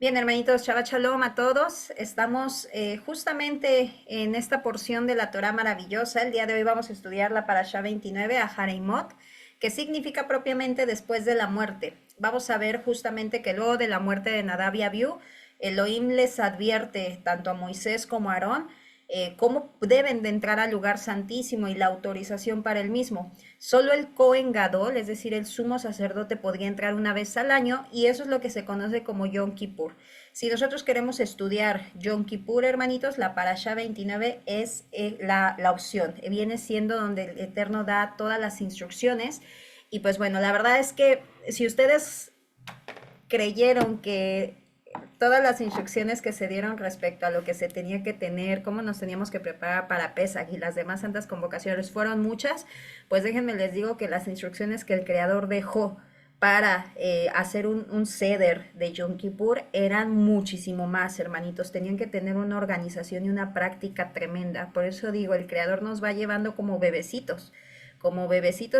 Bien, hermanitos, Shabbat Shalom a todos. Estamos justamente en esta porción de la Torah maravillosa. El día de hoy vamos a estudiar la Parashá 29, Ahareimot, que significa propiamente después de la muerte. Vamos a ver justamente que luego de la muerte de Nadab y Abiú, Elohim les advierte tanto a Moisés como a Aarón cómo deben de entrar al lugar santísimo y la autorización para el mismo. Solo el Cohen Gadol, es decir, el sumo sacerdote, podría entrar una vez al año y eso es lo que se conoce como Yom Kippur. Si nosotros queremos estudiar Yom Kippur, hermanitos, la Parashá 29 es la opción. Viene siendo donde el Eterno da todas las instrucciones. Y pues bueno, la verdad es que si ustedes creyeron que todas las instrucciones que se dieron respecto a lo que se tenía que tener, cómo nos teníamos que preparar para Pesach y las demás santas convocaciones fueron muchas, pues déjenme les digo que las instrucciones que el Creador dejó para hacer un ceder de Yom Kippur eran muchísimo más, hermanitos. Tenían que tener una organización y una práctica tremenda. Por eso digo, el Creador nos va llevando como bebecitos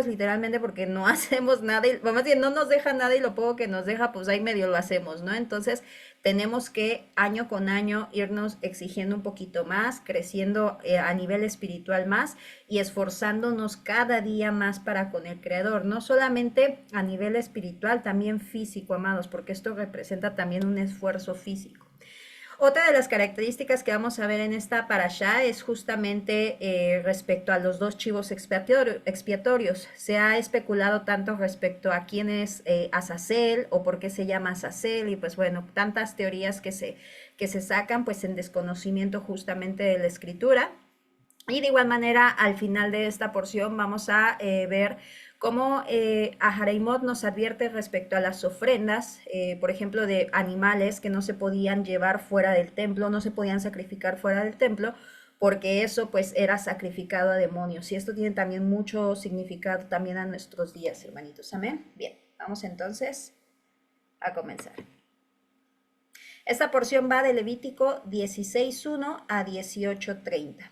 literalmente porque no hacemos nada, y, vamos a decir, no nos deja nada y lo poco que nos deja, pues ahí medio lo hacemos, ¿no? Entonces tenemos que año con año irnos exigiendo un poquito más, creciendo a nivel espiritual más y esforzándonos cada día más para con el Creador, no solamente a nivel espiritual, también físico, amados, porque esto representa también un esfuerzo físico. Otra de las características que vamos a ver en esta parashá es justamente respecto a los dos chivos expiatorios. Se ha especulado tanto respecto a quién es Azazel o por qué se llama Azazel y pues bueno, tantas teorías que se sacan pues en desconocimiento justamente de la escritura. Y de igual manera, al final de esta porción vamos a ver cómo Ahareimot nos advierte respecto a las ofrendas, por ejemplo, de animales que no se podían llevar fuera del templo, no se podían sacrificar fuera del templo, porque eso pues era sacrificado a demonios. Y esto tiene también mucho significado también a nuestros días, hermanitos. Amén. Bien, vamos entonces a comenzar. Esta porción va de Levítico 16.1 a 18.30.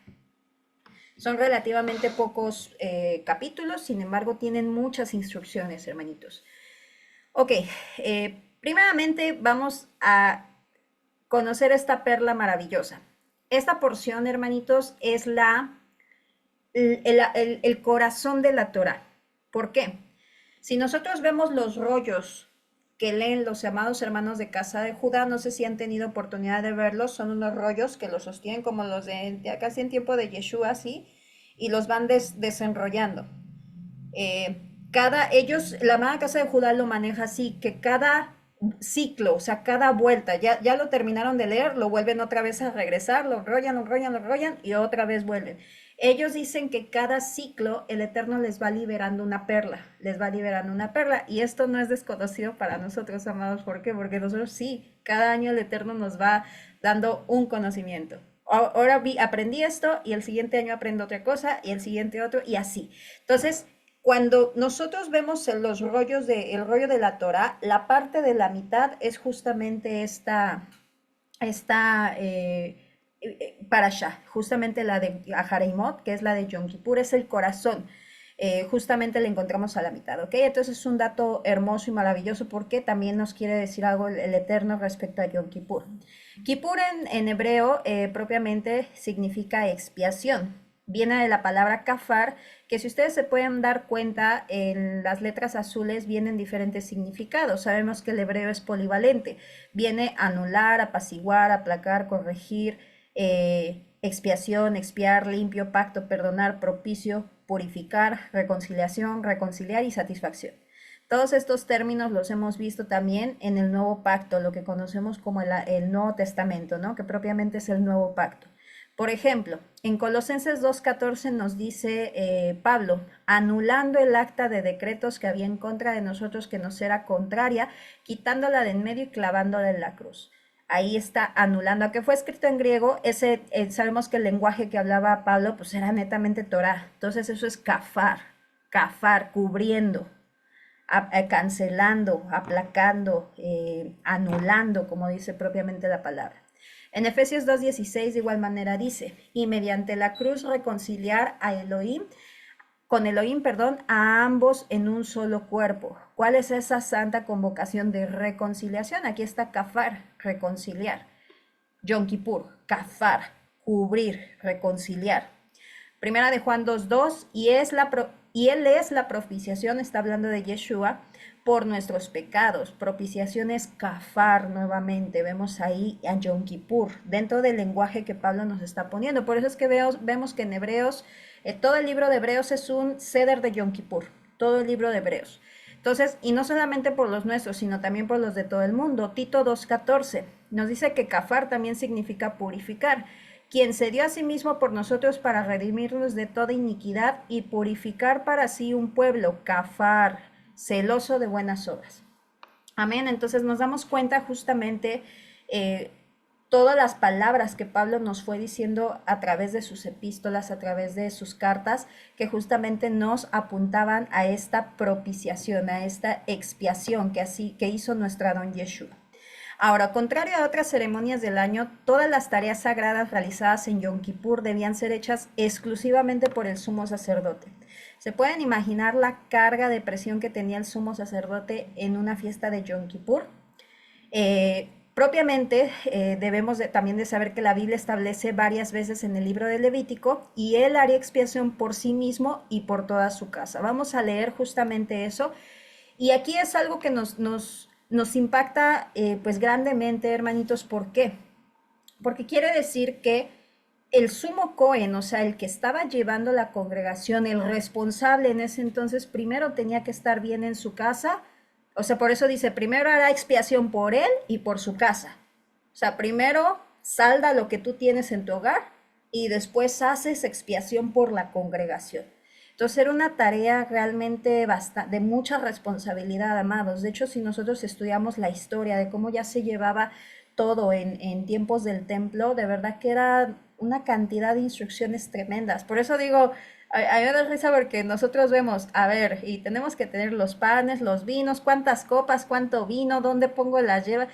Son relativamente pocos capítulos, sin embargo tienen muchas instrucciones, hermanitos. Ok, primeramente vamos a conocer esta perla maravillosa. Esta porción, hermanitos, es el corazón de la Torah. ¿Por qué? Si nosotros vemos los rollos que leen los amados hermanos de Casa de Judá, no sé si han tenido oportunidad de verlos, son unos rollos que los sostienen como los de casi en tiempo de Yeshua, así, y los van desenrollando. La amada Casa de Judá lo maneja así, que cada ciclo, o sea, cada vuelta, ya lo terminaron de leer, lo vuelven otra vez a regresar, lo enrollan y otra vez vuelven. Ellos dicen que cada ciclo el Eterno les va liberando una perla, les va liberando una perla, y esto no es desconocido para nosotros, amados. ¿Por qué? Porque nosotros sí, cada año el Eterno nos va dando un conocimiento. Ahora aprendí esto y el siguiente año aprendo otra cosa y el siguiente otro y así. Entonces, cuando nosotros vemos el rollo de la Torah, la parte de la mitad es justamente esta parasha, justamente la de Ahareimot, que es la de Yom Kippur, es el corazón. Justamente le encontramos a la mitad, ¿ok? Entonces es un dato hermoso y maravilloso porque también nos quiere decir algo el Eterno respecto a Yom Kippur. Kippur en hebreo propiamente significa expiación. Viene de la palabra kafar, que si ustedes se pueden dar cuenta, en las letras azules vienen diferentes significados. Sabemos que el hebreo es polivalente. Viene anular, apaciguar, aplacar, corregir, expiación, expiar, limpio, pacto, perdonar, propicio, purificar, reconciliación, reconciliar y satisfacción. Todos estos términos los hemos visto también en el Nuevo Pacto, lo que conocemos como el Nuevo Testamento, ¿no? Que propiamente es el Nuevo Pacto. Por ejemplo, en Colosenses 2.14 nos dice Pablo, anulando el acta de decretos que había en contra de nosotros que nos era contraria, quitándola de en medio y clavándola en la cruz. Ahí está anulando, aunque fue escrito en griego, sabemos que el lenguaje que hablaba Pablo pues era netamente Torah. Entonces eso es kafar, cubriendo, cancelando, aplacando, anulando, como dice propiamente la palabra. En Efesios 2.16 de igual manera dice, y mediante la cruz reconciliar a Elohim con Elohim, perdón, a ambos en un solo cuerpo. ¿Cuál es esa santa convocación de reconciliación? Aquí está kafar, reconciliar. Yom Kippur, kafar, cubrir, reconciliar. Primera de Juan 2:2, y Él es la propiciación, está hablando de Yeshua, por nuestros pecados. Propiciación es kafar nuevamente, vemos ahí a Yom Kippur, dentro del lenguaje que Pablo nos está poniendo. Por eso es que vemos que en Hebreos, todo el libro de Hebreos es un ceder de Yom Kippur, todo el libro de Hebreos. Entonces, y no solamente por los nuestros, sino también por los de todo el mundo. Tito 2:14 nos dice que kafar también significa purificar, quien se dio a sí mismo por nosotros para redimirnos de toda iniquidad y purificar para sí un pueblo, kafar, celoso de buenas obras. Amén. Entonces nos damos cuenta justamente todas las palabras que Pablo nos fue diciendo a través de sus epístolas, a través de sus cartas, que justamente nos apuntaban a esta propiciación, a esta expiación que hizo nuestra don Yeshua. Ahora, contrario a otras ceremonias del año, todas las tareas sagradas realizadas en Yom Kippur debían ser hechas exclusivamente por el sumo sacerdote. ¿Se pueden imaginar la carga de presión que tenía el sumo sacerdote en una fiesta de Yom Kippur? Propiamente debemos también de saber que la Biblia establece varias veces en el libro de Levítico y él haría expiación por sí mismo y por toda su casa. Vamos a leer justamente eso. Y aquí es algo que nos impacta pues grandemente, hermanitos. ¿Por qué? Porque quiere decir que el sumo Cohen, o sea, el que estaba llevando la congregación, el responsable en ese entonces, primero tenía que estar bien en su casa. O sea, por eso dice, primero hará expiación por él y por su casa. O sea, primero salda lo que tú tienes en tu hogar y después haces expiación por la congregación. Entonces era una tarea realmente de mucha responsabilidad, amados. De hecho, si nosotros estudiamos la historia de cómo ya se llevaba todo en tiempos del templo, de verdad que era una cantidad de instrucciones tremendas. Por eso digo, a mí me da risa porque nosotros vemos, a ver, y tenemos que tener los panes, los vinos, cuántas copas, cuánto vino, dónde pongo la lleva.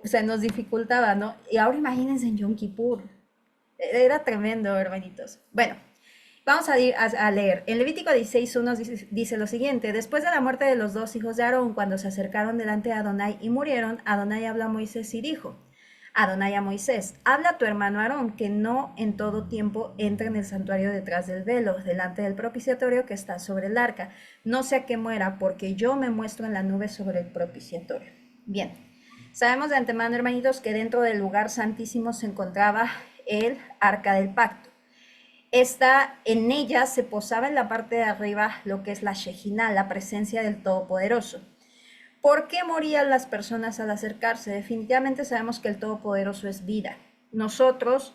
O sea, nos dificultaba, ¿no? Y ahora imagínense en Yom Kippur. Era tremendo, hermanitos. Bueno, vamos a leer. En Levítico 16:1 dice lo siguiente: después de la muerte de los dos hijos de Aarón, cuando se acercaron delante de Adonai y murieron, Adonai habló a Moisés y dijo: Adonai a Moisés, habla a tu hermano Aarón que no en todo tiempo entre en el santuario detrás del velo, delante del propiciatorio que está sobre el arca, no sea que muera, porque yo me muestro en la nube sobre el propiciatorio. Bien, sabemos de antemano, hermanitos, que dentro del lugar santísimo se encontraba el arca del pacto. En ella se posaba en la parte de arriba lo que es la Shejinah, la presencia del Todopoderoso. ¿Por qué morían las personas al acercarse? Definitivamente sabemos que el Todopoderoso es vida. Nosotros,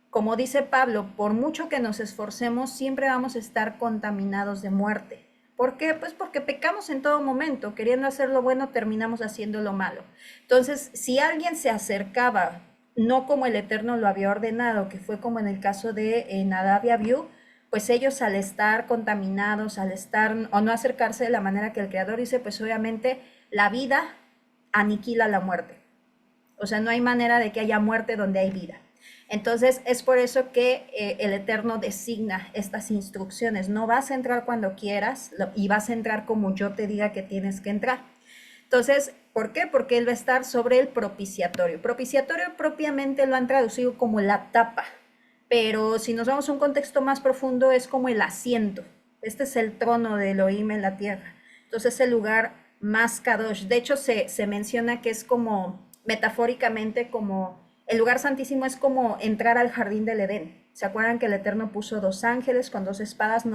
como dice Pablo, por mucho que nos esforcemos, siempre vamos a estar contaminados de muerte. ¿Por qué? Pues porque pecamos en todo momento. Queriendo hacer lo bueno, terminamos haciendo lo malo. Entonces, si alguien se acercaba, no como el Eterno lo había ordenado, que fue como en el caso de Nadab y Abiú, pues ellos al estar contaminados, al estar o no acercarse de la manera que el Creador dice, pues obviamente la vida aniquila la muerte. O sea, no hay manera de que haya muerte donde hay vida. Entonces es por eso que el Eterno designa estas instrucciones. No vas a entrar cuando quieras y vas a entrar como yo te diga que tienes que entrar. Entonces, ¿por qué? Porque él va a estar sobre el propiciatorio. Propiciatorio propiamente lo han traducido como la tapa, pero si nos vamos a un contexto más profundo es como el asiento. Este es el trono de Elohim en la tierra. Entonces es el lugar más kadosh. De hecho se menciona que es como metafóricamente como el lugar santísimo, es como entrar al jardín del Edén. ¿Se acuerdan que el Eterno puso dos ángeles con dos espadas?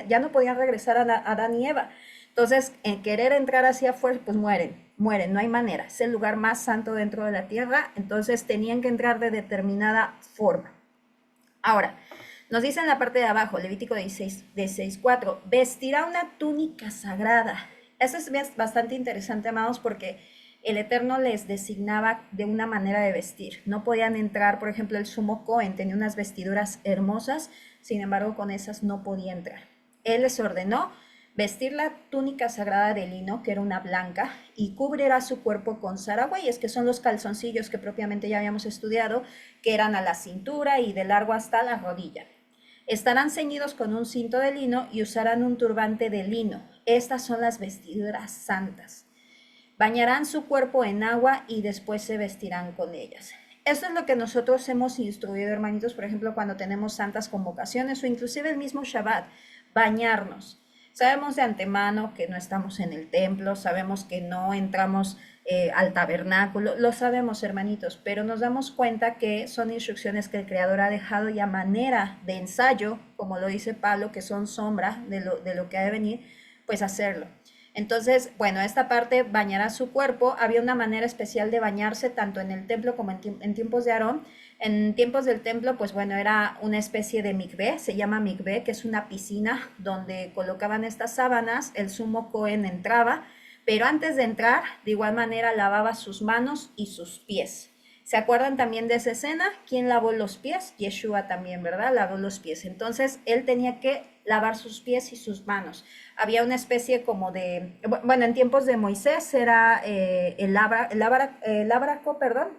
Ya no podían regresar a Adán y Eva. Entonces, en querer entrar hacia afuera, pues mueren, no hay manera. Es el lugar más santo dentro de la tierra, entonces tenían que entrar de determinada forma. Ahora, nos dice en la parte de abajo, Levítico 16:4, vestirá una túnica sagrada. Eso es bastante interesante, amados, porque el Eterno les designaba de una manera de vestir. No podían entrar, por ejemplo, el sumo Cohen tenía unas vestiduras hermosas, sin embargo, con esas no podía entrar. Él les ordenó vestir la túnica sagrada de lino, que era una blanca, y cubrirá su cuerpo con saragüeyes, que son los calzoncillos que propiamente ya habíamos estudiado, que eran a la cintura y de largo hasta la rodilla. Estarán ceñidos con un cinto de lino y usarán un turbante de lino. Estas son las vestiduras santas. Bañarán su cuerpo en agua y después se vestirán con ellas. Esto es lo que nosotros hemos instruido, hermanitos, por ejemplo, cuando tenemos santas convocaciones o inclusive el mismo Shabbat, bañarnos. Sabemos de antemano que no estamos en el templo, sabemos que no entramos al tabernáculo, lo sabemos, hermanitos, pero nos damos cuenta que son instrucciones que el Creador ha dejado y a manera de ensayo, como lo dice Pablo, que son sombra de lo que ha de venir, pues hacerlo. Entonces, bueno, esta parte bañará su cuerpo. Había una manera especial de bañarse tanto en el templo como en tiempos de Aarón. En tiempos del templo, pues bueno, era una especie de mikvé, se llama mikvé, que es una piscina donde colocaban estas sábanas, el sumo Cohen entraba, pero antes de entrar, de igual manera lavaba sus manos y sus pies. ¿Se acuerdan también de esa escena? ¿Quién lavó los pies? Yeshua también, ¿verdad? Lavó los pies. Entonces, él tenía que lavar sus pies y sus manos. Había una especie como de, bueno, en tiempos de Moisés era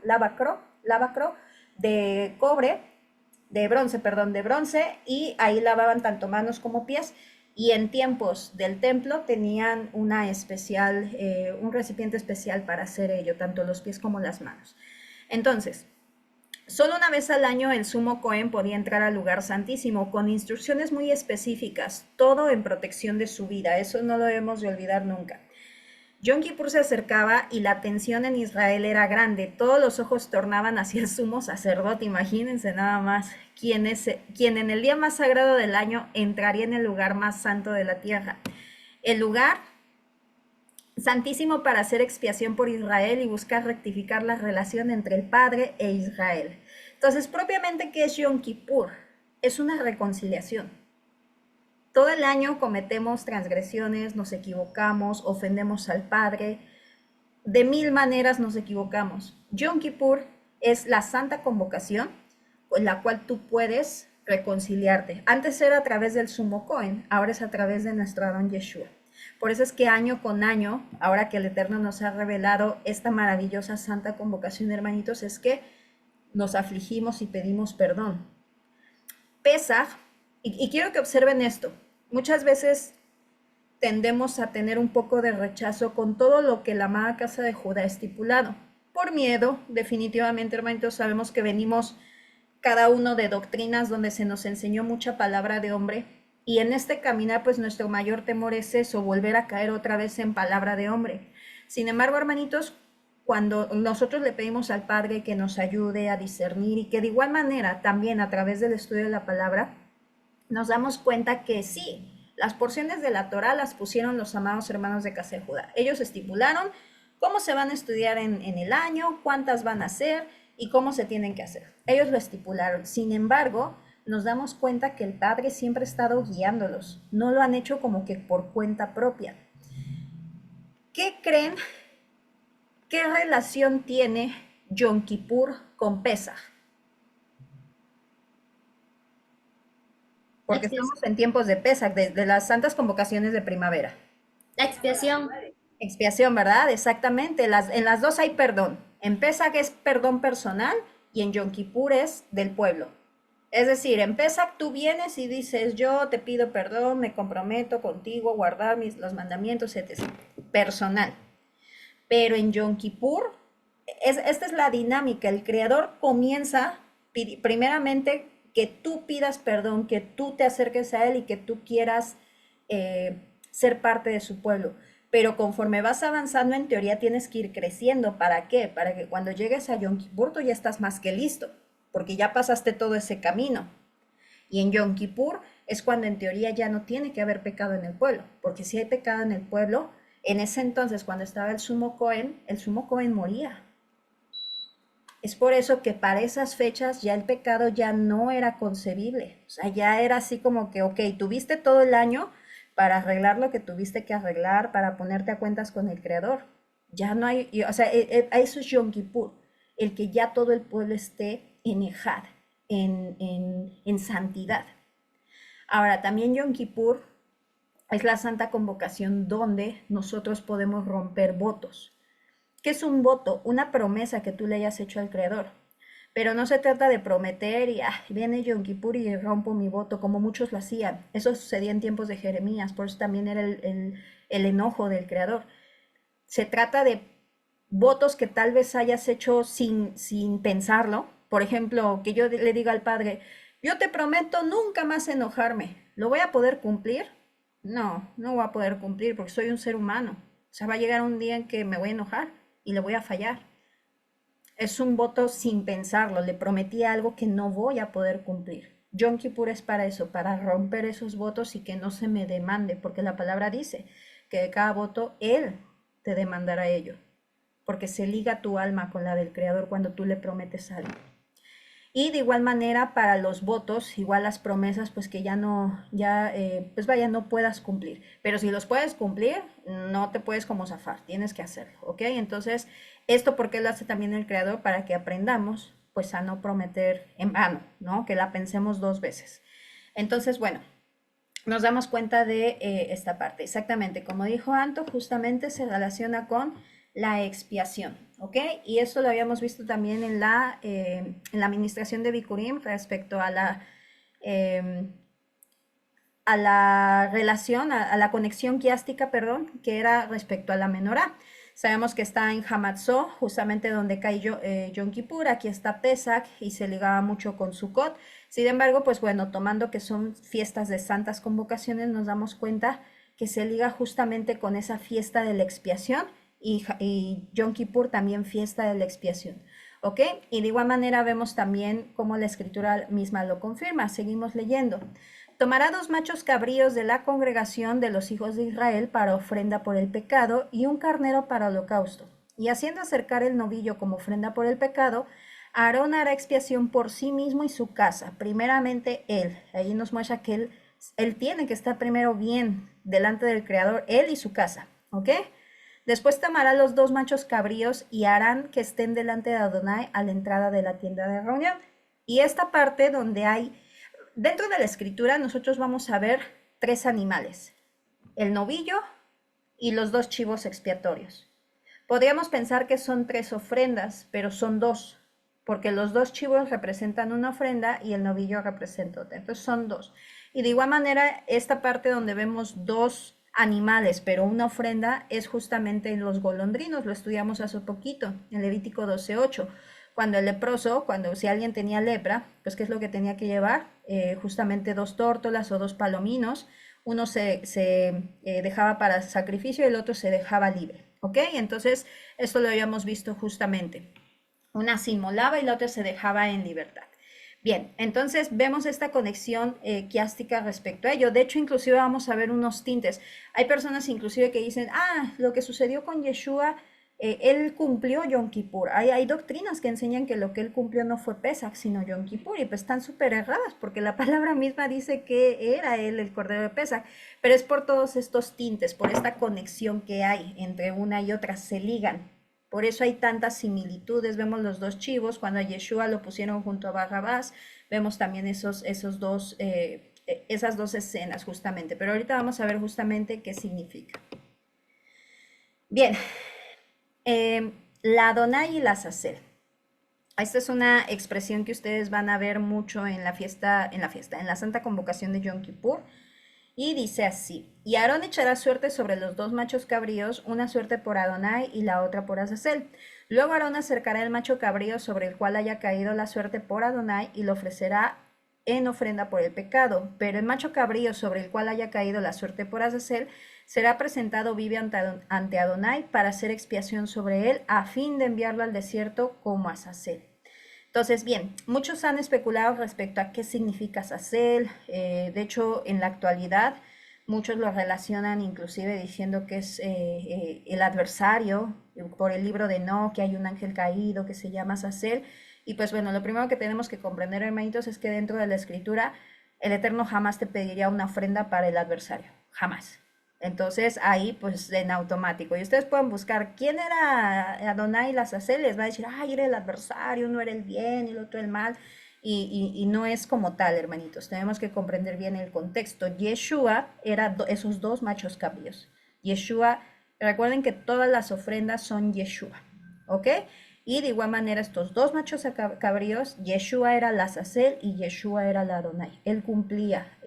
lavacro de cobre, de bronce, perdón, de bronce, y ahí lavaban tanto manos como pies. Y en tiempos del templo tenían una especial, un recipiente especial para hacer ello, tanto los pies como las manos. Entonces, solo una vez al año el sumo Cohen podía entrar al lugar santísimo con instrucciones muy específicas, todo en protección de su vida, eso no lo debemos de olvidar nunca. Yom Kippur se acercaba y la tensión en Israel era grande, todos los ojos tornaban hacia el sumo sacerdote, imagínense nada más, quien en el día más sagrado del año entraría en el lugar más santo de la tierra. El lugar santísimo para hacer expiación por Israel y buscar rectificar la relación entre el Padre e Israel. Entonces, propiamente, ¿qué es Yom Kippur? Es una reconciliación. Todo el año cometemos transgresiones, nos equivocamos, ofendemos al Padre, de mil maneras nos equivocamos. Yom Kippur es la santa convocación con la cual tú puedes reconciliarte. Antes era a través del sumo Cohen, ahora es a través de nuestro Adón Yeshua. Por eso es que año con año, ahora que el Eterno nos ha revelado esta maravillosa santa convocación, hermanitos, es que nos afligimos y pedimos perdón. Pesaj, y quiero que observen esto, muchas veces tendemos a tener un poco de rechazo con todo lo que la amada casa de Judá ha estipulado. Por miedo, definitivamente, hermanitos, sabemos que venimos cada uno de doctrinas donde se nos enseñó mucha palabra de hombre, y en este caminar, pues nuestro mayor temor es eso, volver a caer otra vez en palabra de hombre. Sin embargo, hermanitos, cuando nosotros le pedimos al Padre que nos ayude a discernir y que de igual manera también a través del estudio de la palabra, nos damos cuenta que sí, las porciones de la Torá las pusieron los amados hermanos de Casa de Judá. Ellos estipularon cómo se van a estudiar en el año, cuántas van a ser y cómo se tienen que hacer. Ellos lo estipularon. Sin embargo, nos damos cuenta que el Padre siempre ha estado guiándolos. No lo han hecho como que por cuenta propia. ¿Qué creen? ¿Qué relación tiene Yom Kippur con Pesaj? Porque estamos en tiempos de Pesaj, de las santas convocaciones de primavera. La expiación. Expiación, ¿verdad? Exactamente. En las dos hay perdón. En Pesaj es perdón personal y en Yom Kippur es del pueblo. Es decir, en Pesach tú vienes y dices, yo te pido perdón, me comprometo contigo a guardar los mandamientos, etc. Personal. Pero en Yom Kippur, esta es la dinámica. El Creador comienza primeramente que tú pidas perdón, que tú te acerques a Él y que tú quieras ser parte de su pueblo. Pero conforme vas avanzando, en teoría tienes que ir creciendo. ¿Para qué? Para que cuando llegues a Yom Kippur tú ya estás más que listo, porque ya pasaste todo ese camino. Y en Yom Kippur es cuando en teoría ya no tiene que haber pecado en el pueblo, porque si hay pecado en el pueblo, en ese entonces cuando estaba el sumo Cohen moría. Es por eso que para esas fechas ya el pecado ya no era concebible. O sea, ya era así como que, ok, tuviste todo el año para arreglar lo que tuviste que arreglar, para ponerte a cuentas con el Creador. Ya no hay, o sea, eso es Yom Kippur, el que ya todo el pueblo esté en Ejad, en santidad. Ahora, también Yom Kippur es la santa convocación donde nosotros podemos romper votos. ¿Qué es un voto? Una promesa que tú le hayas hecho al Creador. pero no se trata de prometer y viene Yom Kippur y rompo mi voto, como muchos lo hacían. Eso sucedía en tiempos de Jeremías, por eso también era el enojo del Creador. Se trata de votos que tal vez hayas hecho sin pensarlo. Por ejemplo, que yo le diga al Padre, yo te prometo nunca más enojarme. ¿Lo voy a poder cumplir? No, no voy a poder cumplir porque soy un ser humano. O sea, va a llegar un día en que me voy a enojar y le voy a fallar. Es un voto sin pensarlo. Le prometí algo que no voy a poder cumplir. Yom Kippur es para eso, para romper esos votos y que no se me demande, porque la palabra dice que de cada voto Él te demandará ello, porque se liga tu alma con la del Creador cuando tú le prometes algo. Y de igual manera para los votos, igual las promesas, pues que ya no, pues vaya, no puedas cumplir. Pero si los puedes cumplir, no te puedes como zafar, tienes que hacerlo, ¿ok? Entonces, esto porque lo hace también el Creador para que aprendamos, pues a no prometer en vano, ¿no? Que la pensemos dos veces. Entonces, bueno, nos damos cuenta de esta parte. Exactamente, como dijo Anto, justamente se relaciona con la expiación, ¿ok? Y eso lo habíamos visto también en la administración de Bikurim respecto eh, a la relación, a la conexión quiástica, perdón, que era respecto a la menorá. Sabemos que está en Hamatzó, justamente donde cae Yom Kippur, aquí está Pesach y se ligaba mucho con Sukkot. Sin embargo, pues bueno, tomando que son fiestas de santas convocaciones, nos damos cuenta que se liga justamente con esa fiesta de la expiación y Yom Kippur también fiesta de la expiación. ¿Ok? Y de igual manera vemos también cómo la escritura misma lo confirma. Seguimos leyendo. Tomará 2 machos cabríos de la congregación de los hijos de Israel para ofrenda por el pecado y un carnero para holocausto. Y haciendo acercar el novillo como ofrenda por el pecado, Aarón hará expiación por sí mismo y su casa. Primeramente él. Ahí nos muestra que él tiene que estar primero bien delante del Creador, él y su casa. ¿Ok? Después tomará los 2 machos cabríos y harán que estén delante de Adonai a la entrada de la tienda de reunión. Y esta parte donde hay dentro de la escritura nosotros vamos a ver 3 animales, el novillo y los 2 chivos expiatorios. Podríamos pensar que son 3 ofrendas, pero son 2, porque los 2 chivos representan una ofrenda y el novillo representa otra, entonces son 2. Y de igual manera, esta parte donde vemos 2 animales, pero una ofrenda, es justamente en los golondrinos, lo estudiamos hace poquito, en Levítico 12:8. Cuando el leproso, si alguien tenía lepra, pues ¿qué es lo que tenía que llevar? Justamente 2 tórtolas o 2 palominos. Uno se dejaba para sacrificio y el otro se dejaba libre. ¿Ok? Entonces, esto lo habíamos visto justamente. Una se inmolaba y la otra se dejaba en libertad. Bien, entonces vemos esta conexión quiástica respecto a ello. De hecho, inclusive vamos a ver unos tintes. Hay personas inclusive que dicen, lo que sucedió con Yeshua, él cumplió Yom Kippur. Hay doctrinas que enseñan que lo que él cumplió no fue Pesach, sino Yom Kippur, y pues están súper erradas, porque la palabra misma dice que era él el Cordero de Pesach, pero es por todos estos tintes, por esta conexión que hay entre una y otra, se ligan. Por eso hay tantas similitudes. Vemos los 2 chivos, cuando a Yeshua lo pusieron junto a Barrabás, vemos también esas 2 escenas justamente. Pero ahorita vamos a ver justamente qué significa. Bien, la Adonai y la Azazel. Esta es una expresión que ustedes van a ver mucho en la Santa Convocación de Yom Kippur. Y dice así, y Aarón echará suerte sobre los 2 machos cabríos, una suerte por Adonai y la otra por Azazel. Luego Aarón acercará el macho cabrío sobre el cual haya caído la suerte por Adonai y lo ofrecerá en ofrenda por el pecado. Pero el macho cabrío sobre el cual haya caído la suerte por Azazel será presentado vivo ante Adonai para hacer expiación sobre él a fin de enviarlo al desierto como Azazel. Entonces, bien, muchos han especulado respecto a qué significa Azazel. De hecho, en la actualidad, muchos lo relacionan inclusive diciendo que es el adversario, por el libro de No, que hay un ángel caído que se llama Azazel. Y pues bueno, lo primero que tenemos que comprender, hermanitos, es que dentro de la escritura, el Eterno jamás te pediría una ofrenda para el adversario, jamás. Entonces ahí pues en automático. Y ustedes pueden buscar quién era Adonai y la Azazel, les va a decir, era el adversario, uno era el bien y el otro el mal. Y no es como tal, hermanitos. Tenemos que comprender bien el contexto. Yeshua era esos 2 machos cabríos. Yeshua, recuerden que todas las ofrendas son Yeshua, ¿ok? Y de igual manera estos dos machos cabríos, Yeshua era la Azazel y Yeshua era la Adonai. Él cumplía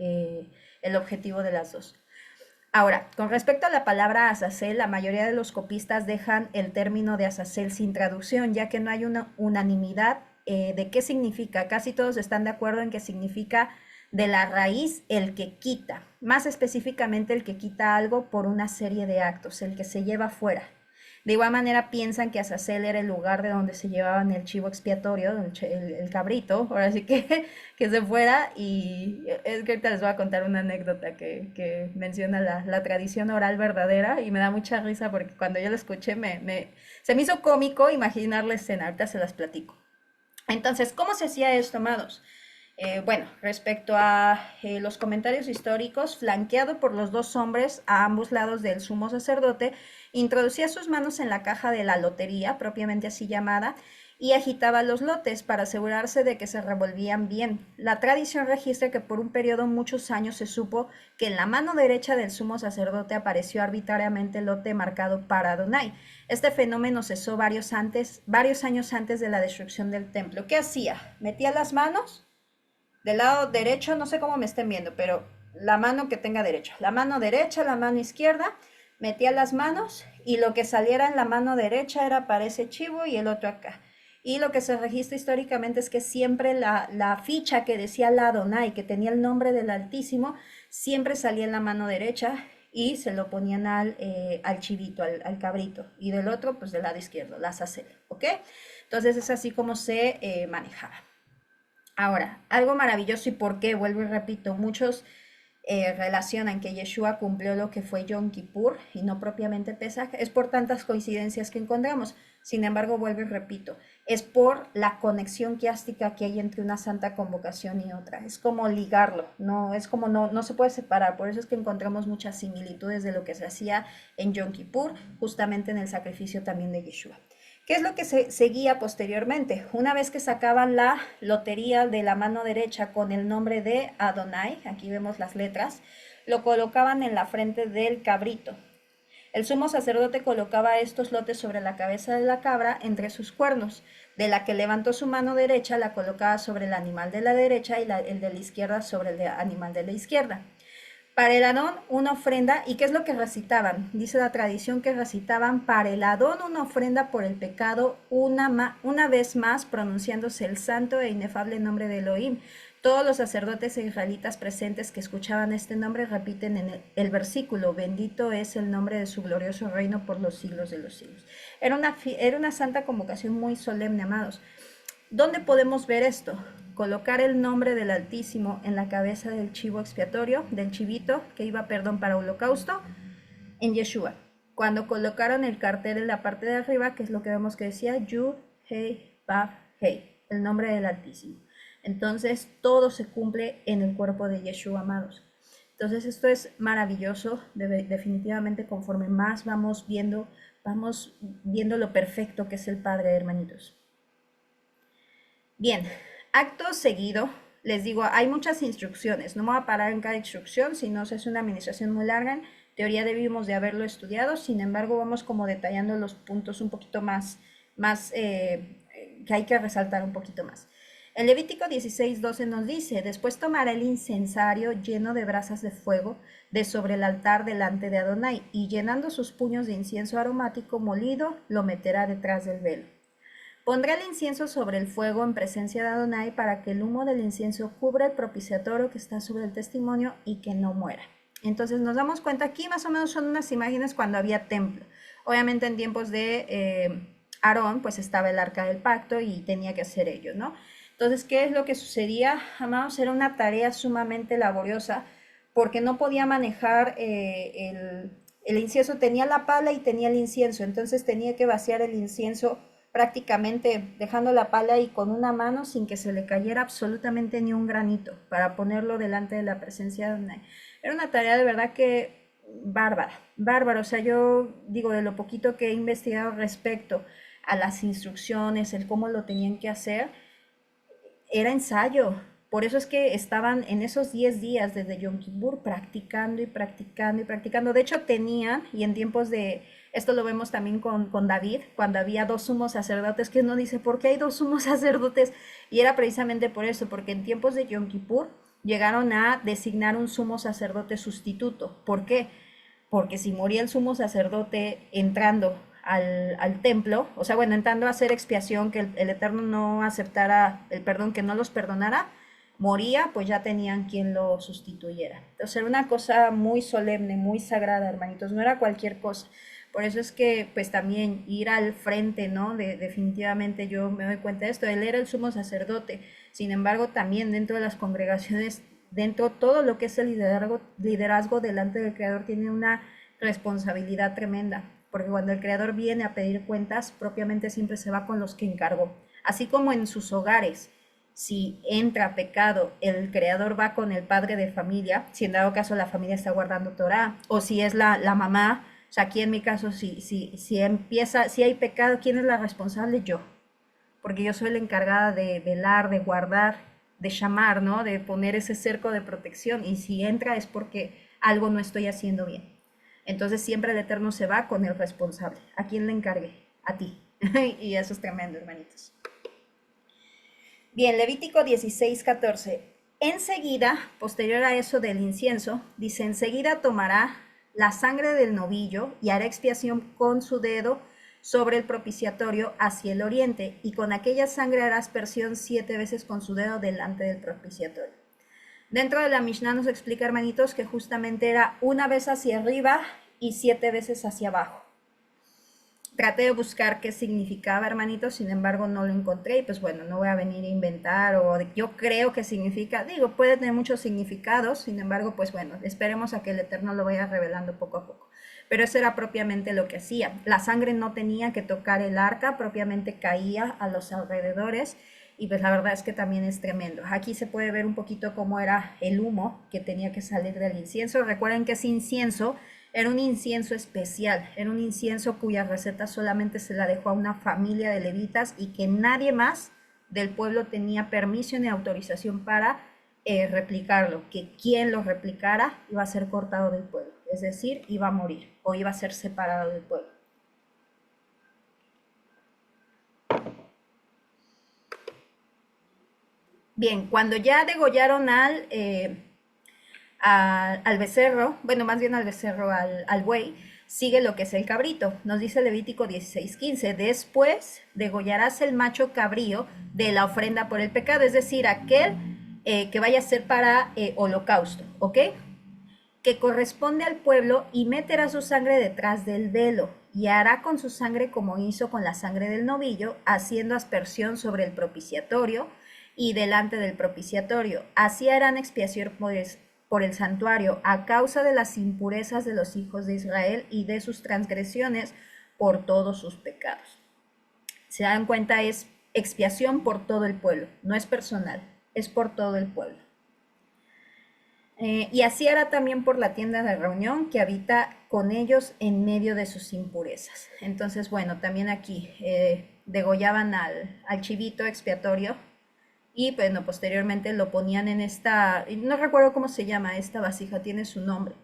el objetivo de las dos. Ahora, con respecto a la palabra Azazel, la mayoría de los copistas dejan el término de Azazel sin traducción, ya que no hay una unanimidad de qué significa. Casi todos están de acuerdo en que significa de la raíz el que quita, más específicamente el que quita algo por una serie de actos, el que se lleva fuera. De igual manera piensan que Azazel era el lugar de donde se llevaban el chivo expiatorio, el cabrito, ahora sí que se fuera. Y es que ahorita les voy a contar una anécdota que menciona la tradición oral verdadera y me da mucha risa porque cuando yo la escuché se me hizo cómico imaginar la escena, ahorita se las platico. Entonces, ¿cómo se hacía esto, amados? Bueno, respecto a los comentarios históricos, flanqueado por los dos hombres a ambos lados del sumo sacerdote, introducía sus manos en la caja de la lotería, propiamente así llamada, y agitaba los lotes para asegurarse de que se revolvían bien. La tradición registra que por un periodo muchos años se supo que en la mano derecha del sumo sacerdote apareció arbitrariamente el lote marcado para Adonai. Este fenómeno cesó varios años antes de la destrucción del templo. ¿Qué hacía? Metía las manos del lado derecho, no sé cómo me estén viendo, pero la mano que tenga derecha. La mano derecha, la mano izquierda, metía las manos y lo que saliera en la mano derecha era para ese chivo y el otro acá. Y lo que se registra históricamente es que siempre la ficha que decía la Adonai, que tenía el nombre del Altísimo, siempre salía en la mano derecha y se lo ponían al chivito, al cabrito. Y del otro, pues del lado izquierdo, la Azazel, ¿ok? Entonces es así como se manejaba. Ahora, algo maravilloso y por qué, vuelvo y repito, muchos relacionan que Yeshua cumplió lo que fue Yom Kippur y no propiamente Pesaj, es por tantas coincidencias que encontramos. Sin embargo, vuelvo y repito, es por la conexión quiástica que hay entre una santa convocación y otra. Es como ligarlo, no es como no se puede separar. Por eso es que encontramos muchas similitudes de lo que se hacía en Yom Kippur, justamente en el sacrificio también de Yeshua. ¿Qué es lo que se seguía posteriormente? Una vez que sacaban la lotería de la mano derecha con el nombre de Adonai, aquí vemos las letras, lo colocaban en la frente del cabrito. El sumo sacerdote colocaba estos lotes sobre la cabeza de la cabra entre sus cuernos. De la que levantó su mano derecha la colocaba sobre el animal de la derecha y el de la izquierda sobre el animal de la izquierda. Para el Adón una ofrenda, ¿y qué es lo que recitaban? Dice la tradición que recitaban para el Adón una ofrenda por el pecado, una vez más pronunciándose el santo e inefable nombre de Elohim. Todos los sacerdotes e israelitas presentes que escuchaban este nombre repiten en el versículo, bendito es el nombre de su glorioso reino por los siglos de los siglos. Era una santa convocación muy solemne, amados. ¿Dónde podemos ver esto? Colocar el nombre del Altísimo en la cabeza del chivo expiatorio, del chivito que iba, para holocausto, en Yeshua. Cuando colocaron el cartel en la parte de arriba, que es lo que vemos que decía, Yud, Hei, Vav, Hei, el nombre del Altísimo. Entonces, todo se cumple en el cuerpo de Yeshua, amados. Entonces, esto es maravilloso, definitivamente conforme más vamos viendo lo perfecto que es el Padre, hermanitos. Bien, acto seguido, les digo, hay muchas instrucciones, no me voy a parar en cada instrucción, si no se hace una administración muy larga, en teoría debimos de haberlo estudiado, sin embargo vamos como detallando los puntos un poquito más que hay que resaltar un poquito más. En Levítico 16:12 nos dice, después tomará el incensario lleno de brasas de fuego de sobre el altar delante de Adonai, y llenando sus puños de incienso aromático molido, lo meterá detrás del velo. Pondrá el incienso sobre el fuego en presencia de Adonai para que el humo del incienso cubra el propiciatorio que está sobre el testimonio y que no muera. Entonces nos damos cuenta, aquí más o menos son unas imágenes cuando había templo. Obviamente en tiempos de Aarón pues estaba el arca del pacto y tenía que hacer ello, ¿no? Entonces, ¿qué es lo que sucedía, amados? Era una tarea sumamente laboriosa porque no podía manejar el incienso, tenía la pala y tenía el incienso, entonces tenía que vaciar el incienso prácticamente dejando la pala y con una mano sin que se le cayera absolutamente ni un granito para ponerlo delante de la presencia de Adonai. Era una tarea de verdad que bárbara. O sea, yo digo, de lo poquito que he investigado respecto a las instrucciones, el cómo lo tenían que hacer, era ensayo. Por eso es que estaban en esos 10 días desde Yom Kippur practicando y practicando y practicando. De hecho, tenían, y en tiempos de Esto lo vemos también con David, cuando había dos sumos sacerdotes, que uno dice, ¿por qué hay dos sumos sacerdotes? Y era precisamente por eso, porque en tiempos de Yom Kippur llegaron a designar un sumo sacerdote sustituto. ¿Por qué? Porque si moría el sumo sacerdote entrando al templo, o sea, bueno, entrando a hacer expiación, que el Eterno no aceptara el perdón, que no los perdonara, moría, pues ya tenían quien lo sustituyera. Entonces era una cosa muy solemne, muy sagrada, hermanitos, no era cualquier cosa. Por eso es que, pues también ir al frente, ¿no? Definitivamente yo me doy cuenta de esto. Él era el sumo sacerdote. Sin embargo, también dentro de las congregaciones, dentro de todo lo que es el liderazgo delante del Creador, tiene una responsabilidad tremenda. Porque cuando el Creador viene a pedir cuentas, propiamente siempre se va con los que encargó. Así como en sus hogares, si entra pecado, el Creador va con el padre de familia, si en dado caso la familia está guardando Torah, o si es la mamá. O sea, aquí en mi caso, si hay pecado, ¿quién es la responsable? Yo. Porque yo soy la encargada de velar, de guardar, de llamar, ¿no? De poner ese cerco de protección. Y si entra es porque algo no estoy haciendo bien. Entonces siempre el Eterno se va con el responsable. ¿A quién le encargué? A ti. Y eso es tremendo, hermanitos. Bien, Levítico 16:14. Enseguida, posterior a eso del incienso, dice, enseguida tomará la sangre del novillo y hará expiación con su dedo sobre el propiciatorio hacia el oriente, y con aquella sangre hará aspersión 7 veces con su dedo delante del propiciatorio. Dentro de la Mishnah nos explica, hermanitos, que justamente era una vez hacia arriba y 7 veces hacia abajo. Traté de buscar qué significaba, hermanitos, sin embargo no lo encontré y pues bueno, no voy a venir a inventar o yo creo que significa, digo, puede tener muchos significados, sin embargo, pues bueno, esperemos a que el Eterno lo vaya revelando poco a poco. Pero eso era propiamente lo que hacía. La sangre no tenía que tocar el arca, propiamente caía a los alrededores y pues la verdad es que también es tremendo. Aquí se puede ver un poquito cómo era el humo que tenía que salir del incienso. Recuerden que ese incienso era un incienso especial, era un incienso cuya receta solamente se la dejó a una familia de levitas y que nadie más del pueblo tenía permiso ni autorización para replicarlo, que quien lo replicara iba a ser cortado del pueblo, es decir, iba a morir o iba a ser separado del pueblo. Bien, cuando ya degollaron al becerro, bueno, más bien al becerro, al buey, sigue lo que es el cabrito. Nos dice Levítico 16:15, después degollarás el macho cabrío de la ofrenda por el pecado, es decir, aquel que vaya a ser para holocausto, ¿ok? Que corresponde al pueblo, y meterá su sangre detrás del velo y hará con su sangre como hizo con la sangre del novillo, haciendo aspersión sobre el propiciatorio y delante del propiciatorio. Así harán expiación por el santuario a causa de las impurezas de los hijos de Israel y de sus transgresiones por todos sus pecados. Se dan cuenta, es expiación por todo el pueblo, no es personal, es por todo el pueblo. Y así hará también por la tienda de reunión que habita con ellos en medio de sus impurezas. Entonces, bueno, también aquí degollaban al chivito expiatorio y bueno, posteriormente lo ponían en esta, no recuerdo cómo se llama, esta vasija tiene su nombre.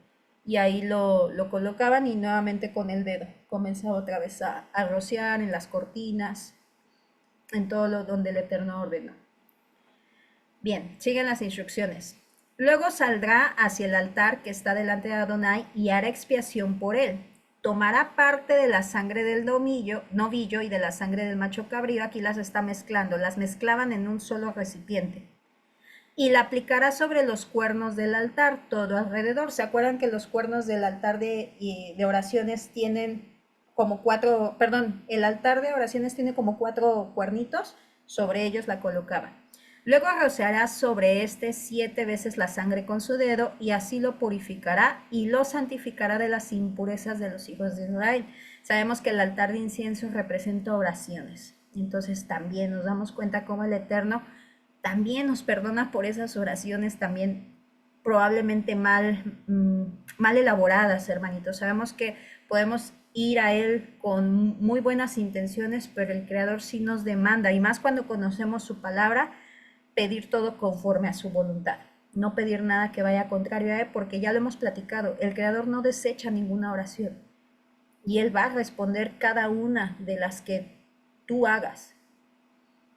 Y ahí lo colocaban y nuevamente con el dedo comenzaba otra vez a rociar en las cortinas, en todo lo donde el Eterno ordenó. Bien, siguen las instrucciones. Luego saldrá hacia el altar que está delante de Adonai y hará expiación por él. Tomará parte de la sangre del novillo y de la sangre del macho cabrío, aquí las está mezclando, las mezclaban en un solo recipiente. Y la aplicará sobre los cuernos del altar, todo alrededor. ¿Se acuerdan que los cuernos del altar de oraciones tienen como cuatro, perdón, el altar de oraciones tiene como 4 cuernitos? Sobre ellos la colocaban. Luego rociará sobre este 7 veces la sangre con su dedo y así lo purificará y lo santificará de las impurezas de los hijos de Israel. Sabemos que el altar de incienso representa oraciones. Entonces también nos damos cuenta cómo el Eterno también nos perdona por esas oraciones también probablemente mal elaboradas, hermanitos. Sabemos que podemos ir a Él con muy buenas intenciones, pero el Creador sí nos demanda, y más cuando conocemos su palabra, pedir todo conforme a su voluntad, no pedir nada que vaya contrario a él, porque ya lo hemos platicado, el Creador no desecha ninguna oración. y Él va a responder cada una de las que tú hagas.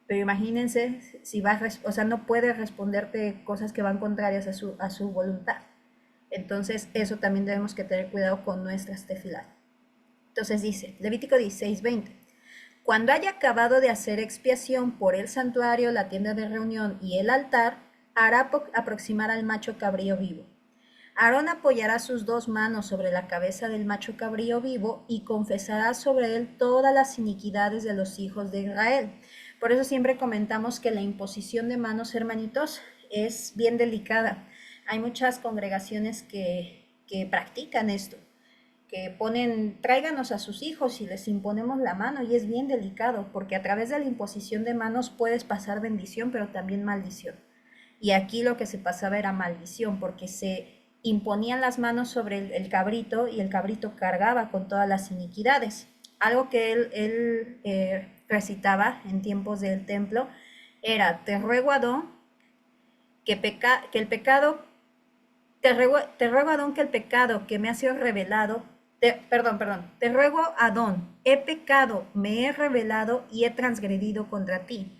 Pero imagínense si va o sea, no puede responderte cosas que van contrarias a su voluntad. Entonces, eso también debemos que tener cuidado con nuestras tefilá. Entonces dice, Levítico 16:20, cuando haya acabado de hacer expiación por el santuario, la tienda de reunión y el altar, hará aproximar al macho cabrío vivo. Aarón apoyará sus dos manos sobre la cabeza del macho cabrío vivo y confesará sobre él todas las iniquidades de los hijos de Israel. Por eso siempre comentamos que la imposición de manos, hermanitos, es bien delicada. Hay muchas congregaciones que practican esto, que ponen, tráiganos a sus hijos y les imponemos la mano, y es bien delicado, porque a través de la imposición de manos puedes pasar bendición, pero también maldición. Y aquí lo que se pasaba era maldición, porque se imponían las manos sobre el cabrito y el cabrito cargaba con todas las iniquidades. Algo que él recitaba en tiempos del templo era, te ruego Adón que el pecado, te ruego Adón que el pecado que me ha sido revelado, te ruego Adón, he pecado, me he revelado y he transgredido contra ti.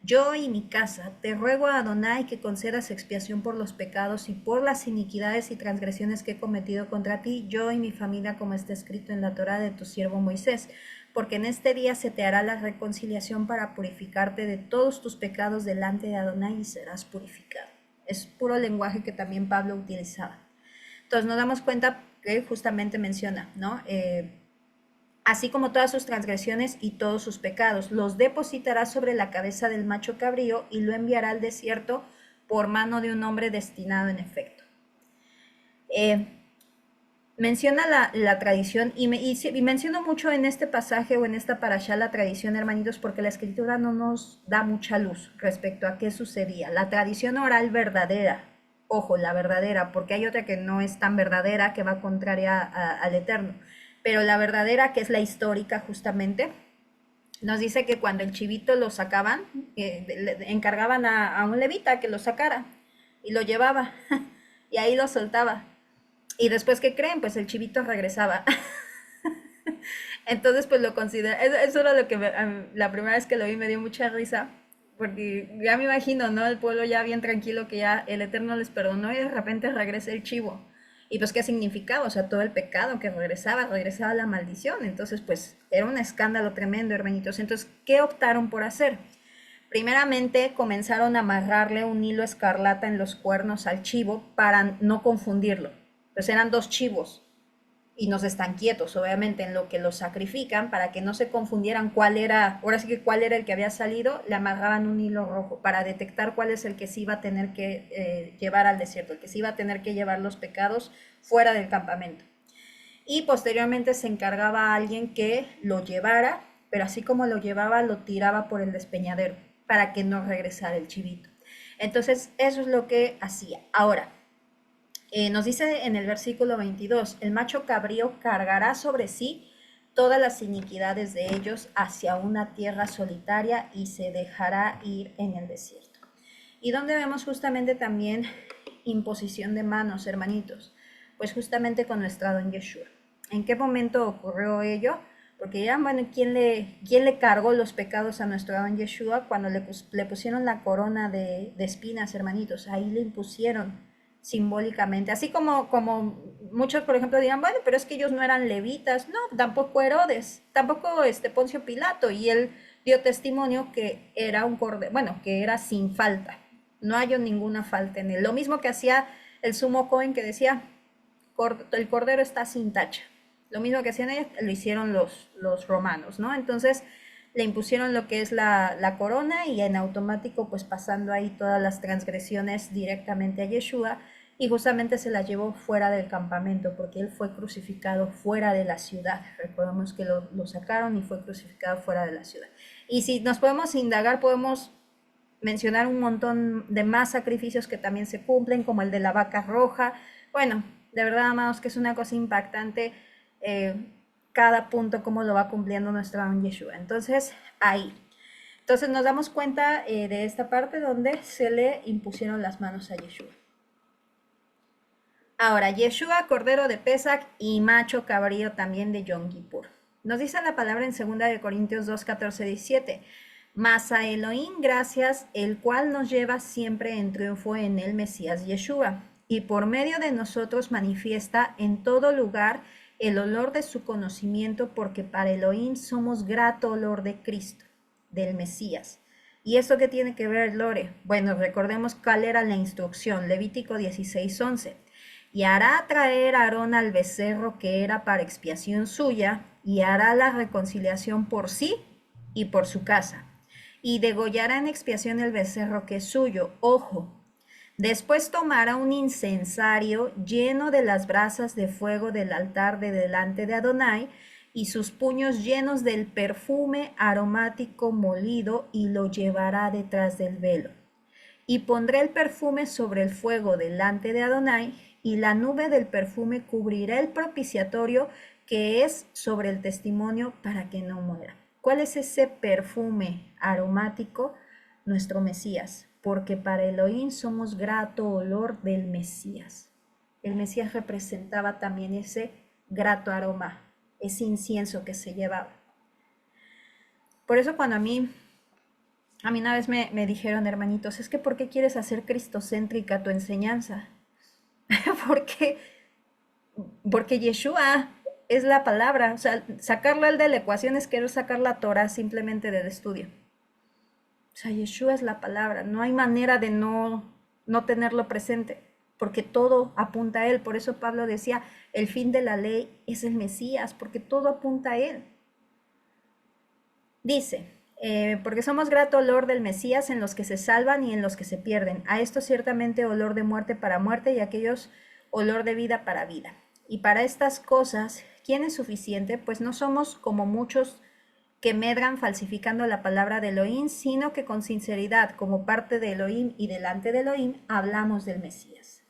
Yo y mi casa, te ruego a Adonai que concedas expiación por los pecados y por las iniquidades y transgresiones que he cometido contra ti, yo y mi familia, como está escrito en la Torá de tu siervo Moisés, porque en este día se te hará la reconciliación para purificarte de todos tus pecados delante de Adonai y serás purificado. Es puro lenguaje que también Pablo utilizaba. Entonces nos damos cuenta que justamente menciona, ¿no? Así como todas sus transgresiones y todos sus pecados, los depositará sobre la cabeza del macho cabrío y lo enviará al desierto por mano de un hombre destinado en efecto. Menciona la tradición y menciono mucho en este pasaje o en esta parashá la tradición, hermanitos, porque la escritura no nos da mucha luz respecto a qué sucedía. La tradición oral verdadera, ojo, la verdadera, porque hay otra que no es tan verdadera, que va contraria al Eterno, pero la verdadera, que es la histórica justamente, nos dice que cuando el chivito lo sacaban, le encargaban a un levita que lo sacara y lo llevaba y ahí lo soltaba. Y después, ¿qué creen? Pues el chivito regresaba. Entonces, pues lo considera, eso era lo que la primera vez que lo vi me dio mucha risa, porque ya me imagino, ¿no? El pueblo ya bien tranquilo, que ya el Eterno les perdonó y de repente regresa el chivo. Y pues, ¿qué significaba? O sea, todo el pecado que regresaba la maldición. Entonces, pues, era un escándalo tremendo, hermanitos. Entonces, ¿qué optaron por hacer? Primeramente, comenzaron a amarrarle un hilo escarlata en los cuernos al chivo para no confundirlo. Pues eran dos chivos y nos están quietos, obviamente, en lo que los sacrifican, para que no se confundieran cuál era, ahora sí que cuál era el que había salido, le amarraban un hilo rojo para detectar cuál es el que se iba a tener que llevar al desierto, el que se iba a tener que llevar los pecados fuera del campamento. Y posteriormente se encargaba a alguien que lo llevara, pero así como lo llevaba, lo tiraba por el despeñadero para que no regresara el chivito. Entonces, eso es lo que hacía. Ahora, nos dice en el versículo 22, el macho cabrío cargará sobre sí todas las iniquidades de ellos hacia una tierra solitaria y se dejará ir en el desierto. Y donde vemos justamente también imposición de manos, hermanitos, pues justamente con nuestra don Yeshua. ¿En qué momento ocurrió ello? Porque ya, bueno, ¿quién le cargó los pecados a nuestro don Yeshua? Cuando le pusieron la corona de espinas, hermanitos, ahí le impusieron simbólicamente, así como muchos, por ejemplo, dirán, bueno, pero es que ellos no eran levitas, no, tampoco Herodes, tampoco Poncio Pilato, y él dio testimonio que era un cordero, bueno, que era sin falta, no hay ninguna falta en él, lo mismo que hacía el sumo Cohen, que decía, el cordero está sin tacha, lo mismo que hacían ellos, lo hicieron los romanos, ¿no? Entonces le impusieron lo que es la corona y en automático pues pasando ahí todas las transgresiones directamente a Yeshua, y justamente se la llevó fuera del campamento porque él fue crucificado fuera de la ciudad. Recordemos que lo sacaron y fue crucificado fuera de la ciudad. Y si nos podemos indagar, podemos mencionar un montón de más sacrificios que también se cumplen, como el de la vaca roja. Bueno, de verdad, amados, que es una cosa impactante cada punto, cómo lo va cumpliendo nuestro don Yeshua. Entonces, ahí. Entonces nos damos cuenta de esta parte donde se le impusieron las manos a Yeshua. Ahora, Yeshua, cordero de Pesach y macho cabrío también de Yom Kippur. Nos dice la palabra en 2 Corintios 2, 14, 17. Mas a Elohim gracias, el cual nos lleva siempre en triunfo en el Mesías Yeshua, y por medio de nosotros manifiesta en todo lugar el olor de su conocimiento, porque para Elohim somos grato olor de Cristo, del Mesías. ¿Y esto qué tiene que ver, Lore? Bueno, recordemos cuál era la instrucción, Levítico 16, 11. Y hará traer a Aarón al becerro que era para expiación suya, y hará la reconciliación por sí y por su casa. Y degollará en expiación el becerro que es suyo. Ojo. Después tomará un incensario lleno de las brasas de fuego del altar de delante de Adonai, y sus puños llenos del perfume aromático molido, y lo llevará detrás del velo. Y pondré el perfume sobre el fuego delante de Adonai, y la nube del perfume cubrirá el propiciatorio que es sobre el testimonio, para que no muera. ¿Cuál es ese perfume aromático? Nuestro Mesías, porque para Elohim somos grato olor del Mesías. El Mesías representaba también ese grato aroma, ese incienso que se llevaba. Por eso cuando a mí una vez me dijeron, hermanitos, es que ¿por qué quieres hacer cristocéntrica tu enseñanza? porque, porque Yeshua es la palabra, o sea, sacarla de la ecuación es querer sacar la Torah simplemente del estudio. O sea, Yeshua es la palabra, no hay manera de no tenerlo presente, porque todo apunta a Él. Por eso Pablo decía, el fin de la ley es el Mesías, porque todo apunta a Él. Dice, porque somos grato olor del Mesías en los que se salvan y en los que se pierden. A esto ciertamente olor de muerte para muerte, y a aquellos olor de vida para vida. Y para estas cosas, ¿quién es suficiente? Pues no somos como muchos que medran falsificando la palabra de Elohim, sino que con sinceridad, como parte de Elohim y delante de Elohim, hablamos del Mesías.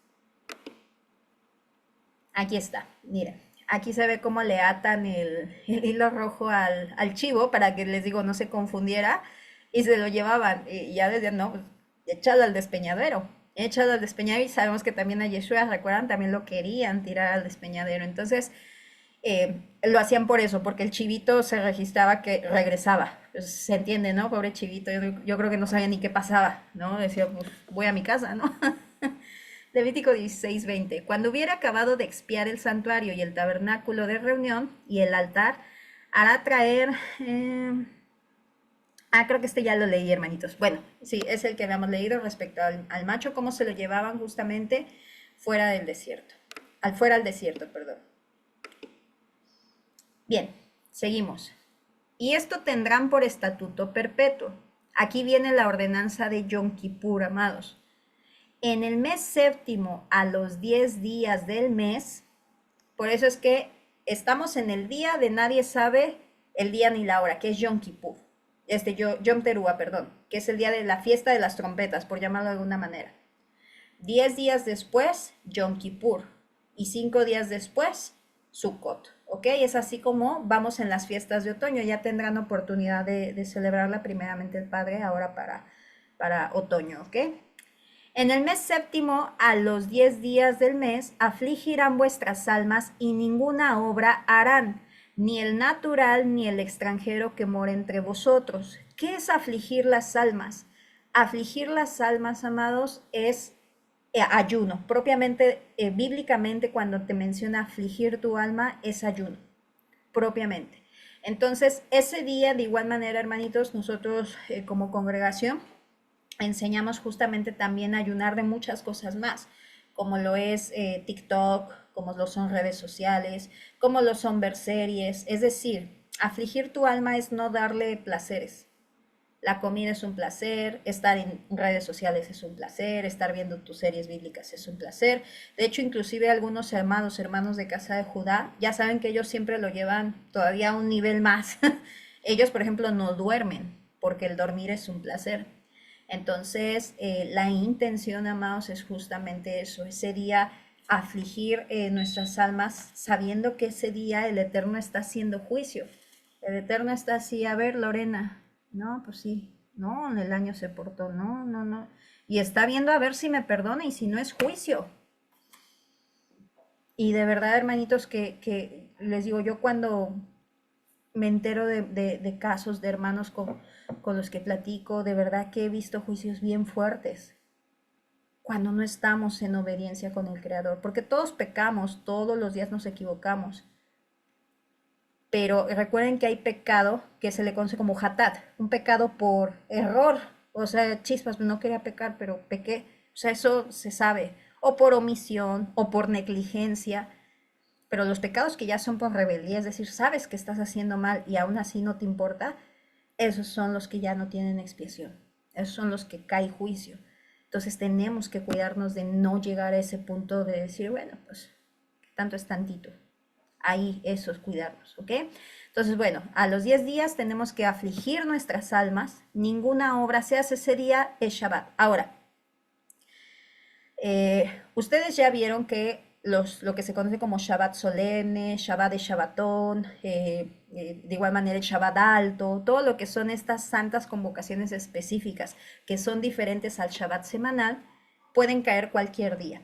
Aquí está, miren. Aquí se ve cómo le atan el hilo rojo al chivo para que, les digo, no se confundiera, y se lo llevaban. Y ya decían, no, pues échalo al despeñadero. Échalo al despeñadero. Y sabemos que también a Yeshua, recuerdan, también lo querían tirar al despeñadero. Entonces, lo hacían por eso, porque el chivito se registraba que regresaba. Pues, se entiende, ¿no? Pobre chivito, yo creo que no sabía ni qué pasaba, ¿no? Decía, pues voy a mi casa, ¿no? Levítico 16:20. Cuando hubiera acabado de expiar el santuario y el tabernáculo de reunión y el altar, hará traer... creo que este ya lo leí, hermanitos. Bueno, sí, es el que habíamos leído respecto al macho, cómo se lo llevaban justamente fuera del desierto. Fuera al desierto, perdón. Bien, seguimos. Y esto tendrán por estatuto perpetuo. Aquí viene la ordenanza de Yom Kippur, amados. En el mes séptimo, a los 10 días del mes, por eso es que estamos en el día de nadie sabe el día ni la hora, que es Yom Kippur. Yom Teruah, perdón, que es el día de la fiesta de las trompetas, por llamarlo de alguna manera. 10 días después, Yom Kippur. Y 5 días después, Sukkot. ¿Ok? Es así como vamos en las fiestas de otoño. Ya tendrán oportunidad de celebrarla primeramente el Padre, ahora para otoño. ¿Ok? En el mes séptimo, a los 10 días del mes, afligirán vuestras almas, y ninguna obra harán, ni el natural ni el extranjero que mora entre vosotros. ¿Qué es afligir las almas? Afligir las almas, amados, es ayuno. Propiamente, bíblicamente, cuando te menciona afligir tu alma, es ayuno, propiamente. Entonces, ese día, de igual manera, hermanitos, nosotros como congregación, enseñamos justamente también a ayunar de muchas cosas más, como lo es TikTok, como lo son redes sociales, como lo son ver series. Es decir, afligir tu alma es no darle placeres. La comida es un placer, estar en redes sociales es un placer, estar viendo tus series bíblicas es un placer. De hecho, inclusive algunos hermanos de Casa de Judá, ya saben que ellos siempre lo llevan todavía a un nivel más. Ellos, por ejemplo, no duermen, porque el dormir es un placer. Entonces, la intención, amados, es justamente eso, ese día afligir nuestras almas, sabiendo que ese día el Eterno está haciendo juicio. El Eterno está así, a ver, Lorena, no, pues sí, no, en el año se portó, no. Y está viendo a ver si me perdona, y si no es juicio. Y de verdad, hermanitos, que les digo, yo cuando me entero de casos de hermanos con los que platico, de verdad que he visto juicios bien fuertes cuando no estamos en obediencia con el Creador, porque todos pecamos, todos los días nos equivocamos, pero recuerden que hay pecado que se le conoce como hatat, un pecado por error, o sea, chispas, no quería pecar, pero pequé, o sea, eso se sabe, o por omisión, o por negligencia, pero los pecados que ya son por rebeldía, es decir, sabes que estás haciendo mal y aún así no te importa, esos son los que ya no tienen expiación, esos son los que cae juicio. Entonces tenemos que cuidarnos de no llegar a ese punto de decir, bueno, pues tanto es tantito. Ahí eso es cuidarnos, ¿ok? Entonces, bueno, a los 10 días tenemos que afligir nuestras almas. Ninguna obra se hace ese día, es Shabbat. Ahora, ustedes ya vieron que lo que se conoce como Shabbat solemne, Shabbat de Shabbatón, de igual manera el Shabbat alto, todo lo que son estas santas convocaciones específicas que son diferentes al Shabbat semanal, pueden caer cualquier día.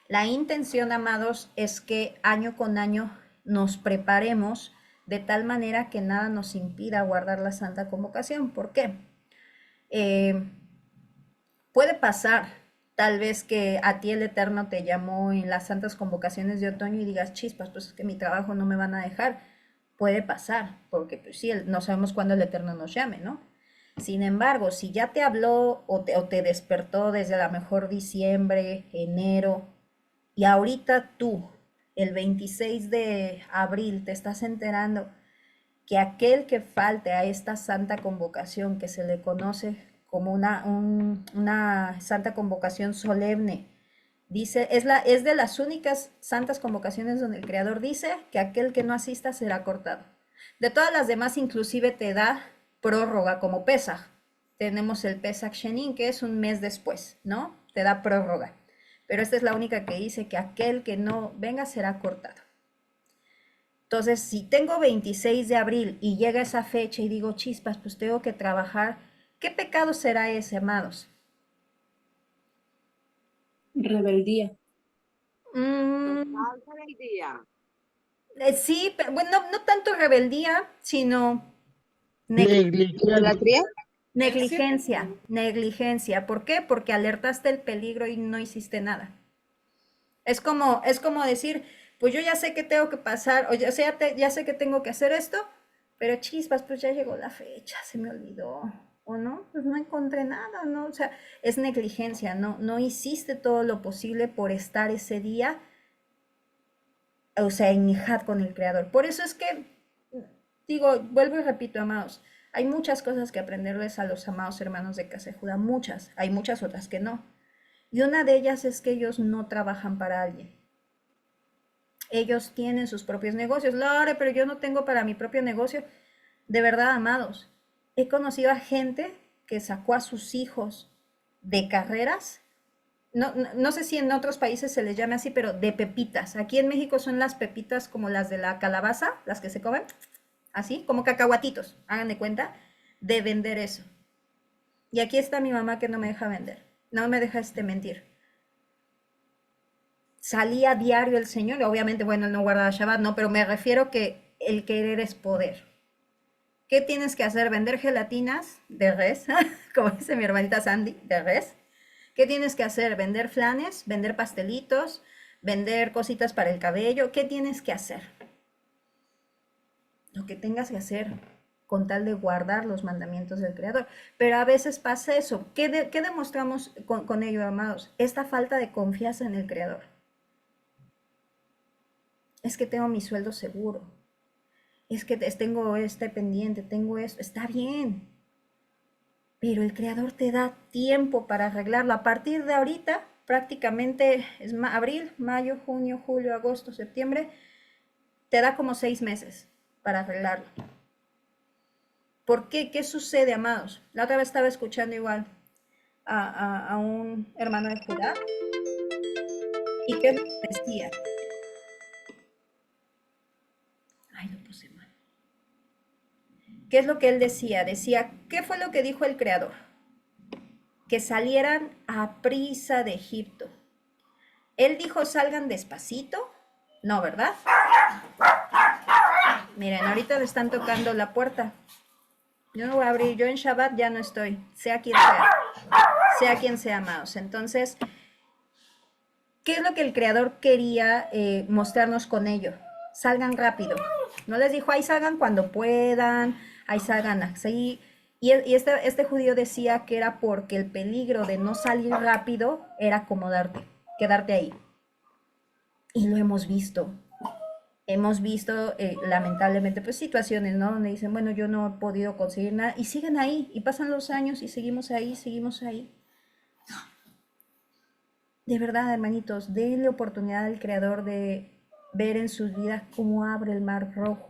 La intención, amados, es que año con año nos preparemos de tal manera que nada nos impida guardar la santa convocación. ¿Por qué? Eh, Puede pasar, tal vez que a ti el Eterno te llamó en las santas convocaciones de otoño y digas, chispas, pues es que mi trabajo no me van a dejar. Puede pasar, porque pues sí, no sabemos cuándo el Eterno nos llame, ¿no? Sin embargo, si ya te habló o te despertó desde a lo mejor diciembre, enero, y ahorita tú, el 26 de abril, te estás enterando que aquel que falte a esta santa convocación que se le conoce como una santa convocación solemne, dice, es de las únicas santas convocaciones donde el Creador dice que aquel que no asista será cortado. De todas las demás, inclusive te da prórroga como Pesaj. Tenemos el Pesaj Shenin, que es un mes después, ¿no? Te da prórroga. Pero esta es la única que dice que aquel que no venga será cortado. Entonces, si tengo 26 de abril y llega esa fecha y digo, chispas, pues tengo que trabajar, ¿qué pecado será ese, amados? Rebeldía. Mm, Total rebeldía. sí, pero bueno, no tanto rebeldía, sino Negligencia. ¿Idolatría? negligencia, negligencia. ¿Por qué? Porque alertaste el peligro y no hiciste nada. Es como decir, pues yo ya sé que tengo que pasar, o ya sé que tengo que hacer esto, pero chispas, pues ya llegó la fecha, se me olvidó, o no, pues no encontré nada, ¿no? O sea, es negligencia, no hiciste todo lo posible por estar ese día, o sea, en Nijat con el Creador. Por eso es que, digo, vuelvo y repito, amados, hay muchas cosas que aprenderles a los amados hermanos de Casa de Judá, muchas, hay muchas otras que no. Y una de ellas es que ellos no trabajan para alguien. Ellos tienen sus propios negocios. Lore, pero yo no tengo para mi propio negocio. De verdad, amados, he conocido a gente que sacó a sus hijos de carreras. No sé si en otros países se les llame así, pero de pepitas. Aquí en México son las pepitas como las de la calabaza, las que se comen, así, como cacahuatitos, hagan de cuenta, de vender eso. Y aquí está mi mamá que no me deja vender, no me deja mentir. Salía a diario el Señor, obviamente, bueno, él no guardaba Shabbat, no, pero me refiero que el querer es poder. ¿Qué tienes que hacer? ¿Vender gelatinas de res? Como dice mi hermanita Sandy, de res. ¿Qué tienes que hacer? ¿Vender flanes? ¿Vender pastelitos? ¿Vender cositas para el cabello? ¿Qué tienes que hacer? Lo que tengas que hacer con tal de guardar los mandamientos del Creador. Pero a veces pasa eso. ¿Qué demostramos con ello, amados? Esta falta de confianza en el Creador. Es que tengo mi sueldo seguro, es que tengo este pendiente, tengo esto, está bien, pero el Creador te da tiempo para arreglarlo. A partir de ahorita, prácticamente es abril, mayo, junio, julio, agosto, septiembre, te da como 6 meses para arreglarlo. ¿Por qué? ¿Qué sucede, amados? La otra vez estaba escuchando igual a un hermano de Judá, y qué decía. Ay, lo puse mal. ¿Qué es lo que él decía? Decía, ¿qué fue lo que dijo el Creador? Que salieran a prisa de Egipto. Él dijo, salgan despacito, No, ¿verdad? Miren, ahorita le están tocando la puerta. Yo no voy a abrir, yo en Shabbat ya no estoy, sea quien sea, amados. Entonces, ¿qué es lo que el Creador quería mostrarnos con ello? Salgan rápido. No les dijo, ahí salgan cuando puedan, ahí salgan así. Y este judío decía que era porque el peligro de no salir rápido era acomodarte, quedarte ahí. Y lo hemos visto. Hemos visto, lamentablemente, pues situaciones, ¿no? Donde dicen, bueno, yo no he podido conseguir nada. Y siguen ahí, y pasan los años y seguimos ahí, seguimos ahí. De verdad, hermanitos, denle oportunidad al Creador de ver en sus vidas cómo abre el mar rojo.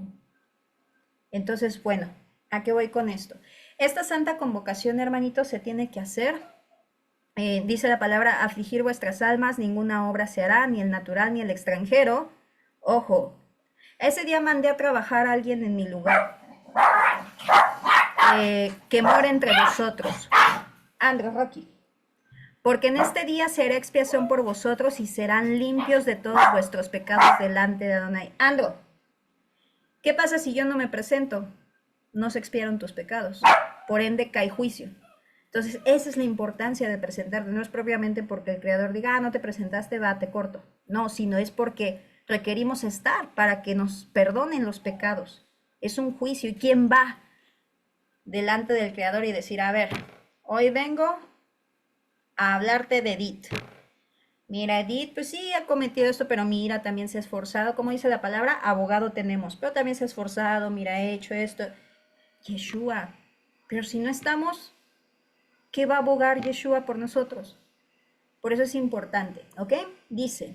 Entonces, bueno, ¿a qué voy con esto? Esta santa convocación, hermanitos, se tiene que hacer. Dice la palabra, afligir vuestras almas, ninguna obra se hará, ni el natural ni el extranjero. Ojo, ese día mandé a trabajar a alguien en mi lugar, que mora entre vosotros. Andrew, Rocky. Porque en este día se hará expiación por vosotros y serán limpios de todos vuestros pecados delante de Adonai. Andrew, ¿qué pasa si yo no me presento? No se expiaron tus pecados, por ende cae juicio. Entonces, esa es la importancia de presentarte. No es propiamente porque el Creador diga, no te presentaste, va, te corto. No, sino es porque requerimos estar para que nos perdonen los pecados. Es un juicio. ¿Y quién va delante del Creador y decir, a ver, hoy vengo a hablarte de Edith? Mira, Edith, pues sí, ha cometido esto, pero mira, también se ha esforzado. Como dice la palabra, abogado tenemos, pero también se ha esforzado, mira, ha hecho esto. Yeshua, pero si no estamos, ¿qué va a abogar Yeshua por nosotros? Por eso es importante, ¿ok? Dice,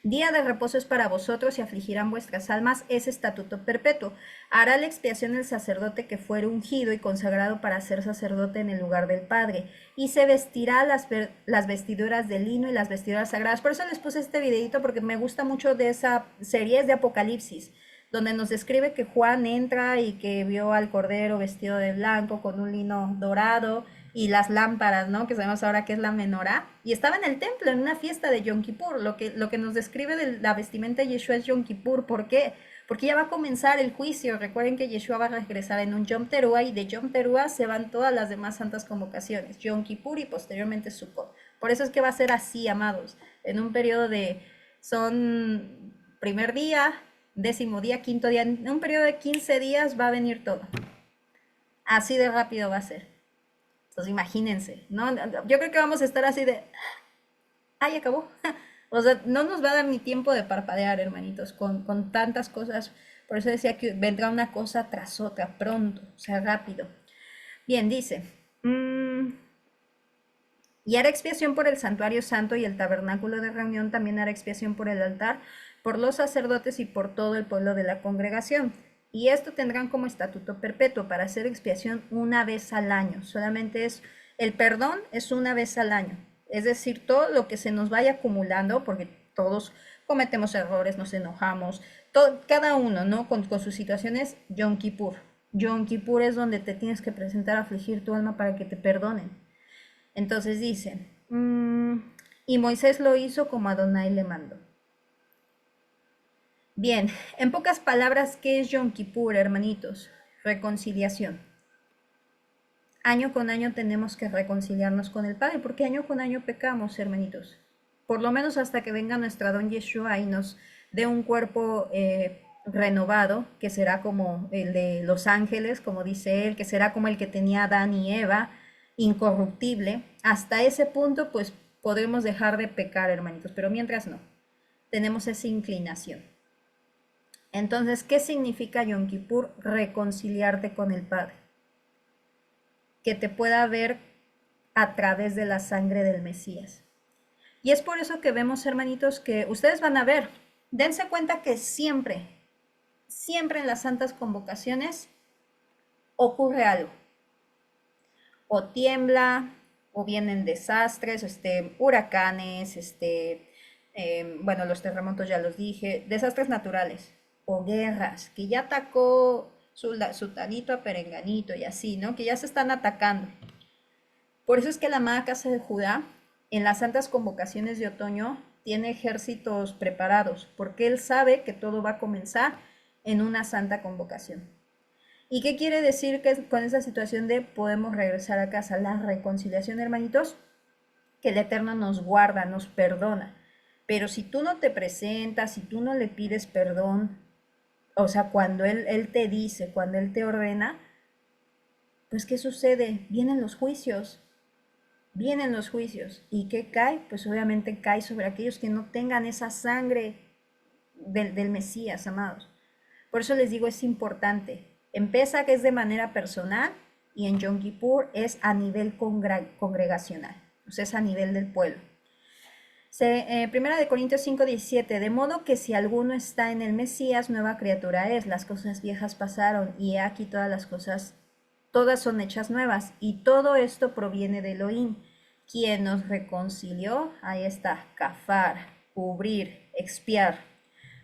día de reposo es para vosotros y afligirán vuestras almas, es estatuto perpetuo. Hará la expiación el sacerdote que fuere ungido y consagrado para ser sacerdote en el lugar del Padre, y se vestirá las vestiduras de lino y las vestiduras sagradas. Por eso les puse este videito, porque me gusta mucho de esa serie, es de Apocalipsis, donde nos describe que Juan entra y que vio al Cordero vestido de blanco con un lino dorado y las lámparas, ¿no? Que sabemos ahora que es la menorá. Y estaba en el templo, en una fiesta de Yom Kippur. Lo que nos describe de la vestimenta de Yeshua es Yom Kippur. ¿Por qué? Porque ya va a comenzar el juicio. Recuerden que Yeshua va a regresar en un Yom Teruah y de Yom Teruah se van todas las demás santas convocaciones. Yom Kippur y posteriormente Sukkot. Por eso es que va a ser así, amados. En un periodo son primer día, 10º día, 5º día. En un periodo de 15 días va a venir todo. Así de rápido va a ser. Entonces imagínense, ¿no? Yo creo que vamos a estar así de, ¡ay, acabó! O sea, no nos va a dar ni tiempo de parpadear, hermanitos, con tantas cosas. Por eso decía que vendrá una cosa tras otra, pronto, o sea, rápido. Bien, dice, y hará expiación por el santuario santo y el tabernáculo de reunión, también hará expiación por el altar, por los sacerdotes y por todo el pueblo de la congregación. Y esto tendrán como estatuto perpetuo para hacer expiación una vez al año. Solamente el perdón es una vez al año. Es decir, todo lo que se nos vaya acumulando, porque todos cometemos errores, nos enojamos, cada uno, ¿no? Con sus situaciones, Yom Kippur. Yom Kippur es donde te tienes que presentar a afligir tu alma para que te perdonen. Entonces dice, y Moisés lo hizo como Adonai le mandó. Bien, en pocas palabras, ¿qué es Yom Kippur, hermanitos? Reconciliación. Año con año tenemos que reconciliarnos con el Padre, porque año con año pecamos, hermanitos. Por lo menos hasta que venga nuestro Don Yeshua y nos dé un cuerpo renovado, que será como el de los ángeles, como dice él, que será como el que tenía Adán y Eva, incorruptible. Hasta ese punto, pues, podremos dejar de pecar, hermanitos, pero mientras no, tenemos esa inclinación. Entonces, ¿qué significa Yom Kippur? Reconciliarte con el Padre. Que te pueda ver a través de la sangre del Mesías. Y es por eso que vemos, hermanitos, que ustedes van a ver, dense cuenta que siempre en las santas convocaciones ocurre algo. O tiembla, o vienen desastres, huracanes, bueno, los terremotos ya los dije, desastres naturales. O guerras, que ya atacó sultanito a perenganito y así, ¿no? Que ya se están atacando. Por eso es que la amada casa de Judá, en las santas convocaciones de otoño, tiene ejércitos preparados, porque él sabe que todo va a comenzar en una santa convocación. ¿Y qué quiere decir que con esa situación de podemos regresar a casa? La reconciliación, hermanitos, que el Eterno nos guarda, nos perdona. Pero si tú no te presentas, si tú no le pides perdón, o sea, cuando él te dice, cuando Él te ordena, pues ¿qué sucede? Vienen los juicios. Vienen los juicios. ¿Y qué cae? Pues obviamente cae sobre aquellos que no tengan esa sangre del Mesías, amados. Por eso les digo, es importante. En Pesach es de manera personal y en Yom Kippur es a nivel congregacional, o sea, es a nivel del pueblo. Primera de Corintios 5:17, de modo que si alguno está en el Mesías, nueva criatura es, las cosas viejas pasaron y he aquí todas las cosas, todas son hechas nuevas, y todo esto proviene de Elohim, quien nos reconcilió, ahí está, kafar, cubrir, expiar,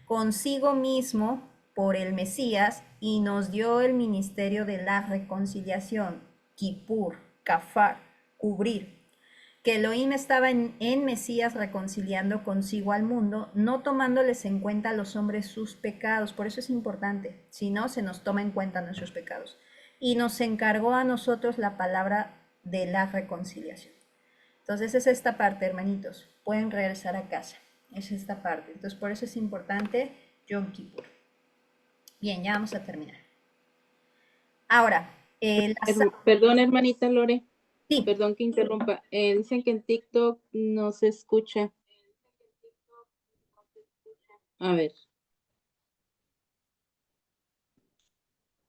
consigo mismo por el Mesías, y nos dio el ministerio de la reconciliación, kippur, kafar, cubrir, que Elohim estaba en Mesías reconciliando consigo al mundo, no tomándoles en cuenta a los hombres sus pecados. Por eso es importante, si no, se nos toma en cuenta nuestros pecados. Y nos encargó a nosotros la palabra de la reconciliación. Entonces es esta parte, hermanitos. Pueden regresar a casa. Es esta parte. Entonces por eso es importante Yom Kippur. Bien, ya vamos a terminar. Ahora, Perdón, hermanita Lore, sí. perdón que interrumpa. Dicen que en TikTok no se escucha. A ver.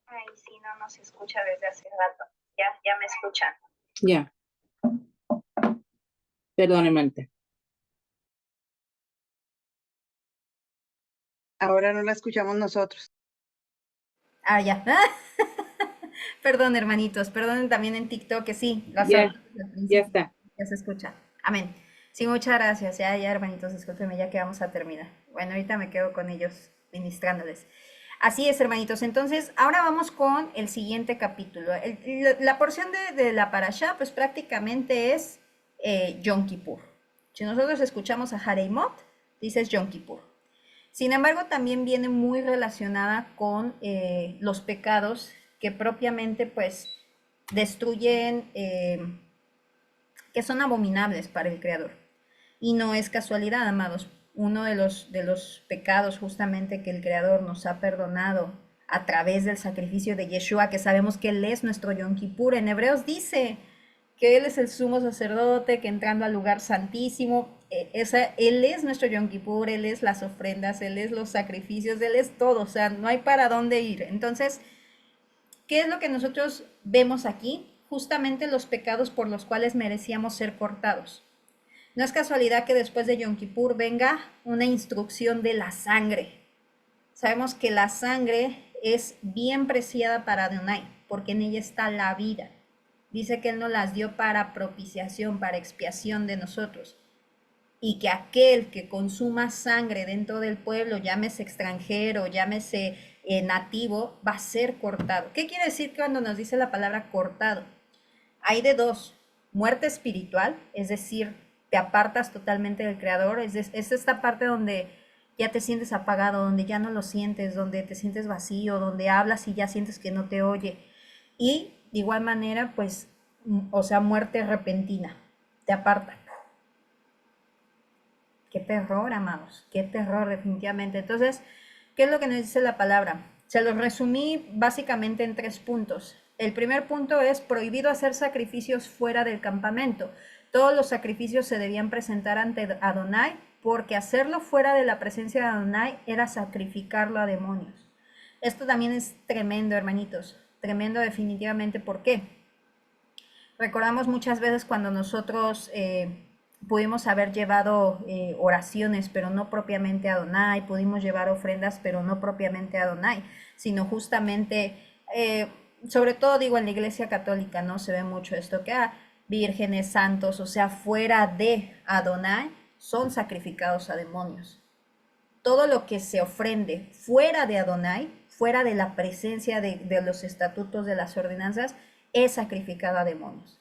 Ay, sí, no se escucha desde hace rato. Ya me escuchan. Ya. Perdón, hermanita. Ahora no la escuchamos nosotros. Ah, ya. Perdón, hermanitos. Perdonen también en TikTok que sí. Ya, ya está. Ya se escucha. Amén. Sí, muchas gracias. Ya, hermanitos, discúlpenme, ya que vamos a terminar. Bueno, ahorita me quedo con ellos ministrándoles. Así es, hermanitos. Entonces, ahora vamos con el siguiente capítulo. La porción de la parashá, pues prácticamente es Yom Kippur. Si nosotros escuchamos a Hareimot, dices Yom Kippur. Sin embargo, también viene muy relacionada con los pecados que propiamente pues destruyen, que son abominables para el Creador. Y no es casualidad, amados. Uno de los pecados justamente que el Creador nos ha perdonado a través del sacrificio de Yeshua, que sabemos que Él es nuestro Yom Kippur. En Hebreos dice que Él es el sumo sacerdote, que entrando al lugar santísimo, Él es nuestro Yom Kippur, Él es las ofrendas, Él es los sacrificios, Él es todo, o sea, no hay para dónde ir. Entonces, ¿qué es lo que nosotros vemos aquí? Justamente los pecados por los cuales merecíamos ser cortados. No es casualidad que después de Yom Kippur venga una instrucción de la sangre. Sabemos que la sangre es bien preciada para Adonai, porque en ella está la vida. Dice que Él nos las dio para propiciación, para expiación de nosotros. Y que aquel que consuma sangre dentro del pueblo, llámese extranjero, llámese nativo, va a ser cortado. ¿Qué quiere decir cuando nos dice la palabra cortado? Hay de dos: muerte espiritual, es decir, te apartas totalmente del Creador, es esta parte donde ya te sientes apagado, donde ya no lo sientes, donde te sientes vacío, donde hablas y ya sientes que no te oye. Y de igual manera, pues, o sea, muerte repentina, te aparta. Qué terror, amados, qué terror definitivamente. Entonces, ¿qué es lo que nos dice la palabra? Se los resumí básicamente en 3 puntos. El primer punto es prohibido hacer sacrificios fuera del campamento. Todos los sacrificios se debían presentar ante Adonai, porque hacerlo fuera de la presencia de Adonai era sacrificarlo a demonios. Esto también es tremendo, hermanitos, tremendo definitivamente. ¿Por qué? Recordamos muchas veces cuando nosotros pudimos haber llevado oraciones, pero no propiamente a Adonai, pudimos llevar ofrendas, pero no propiamente a Adonai, sino justamente, sobre todo digo en la Iglesia Católica, ¿no? Se ve mucho esto, que vírgenes, santos, o sea, fuera de Adonai, son sacrificados a demonios. Todo lo que se ofrende fuera de Adonai, fuera de la presencia de los estatutos, de las ordenanzas, es sacrificado a demonios.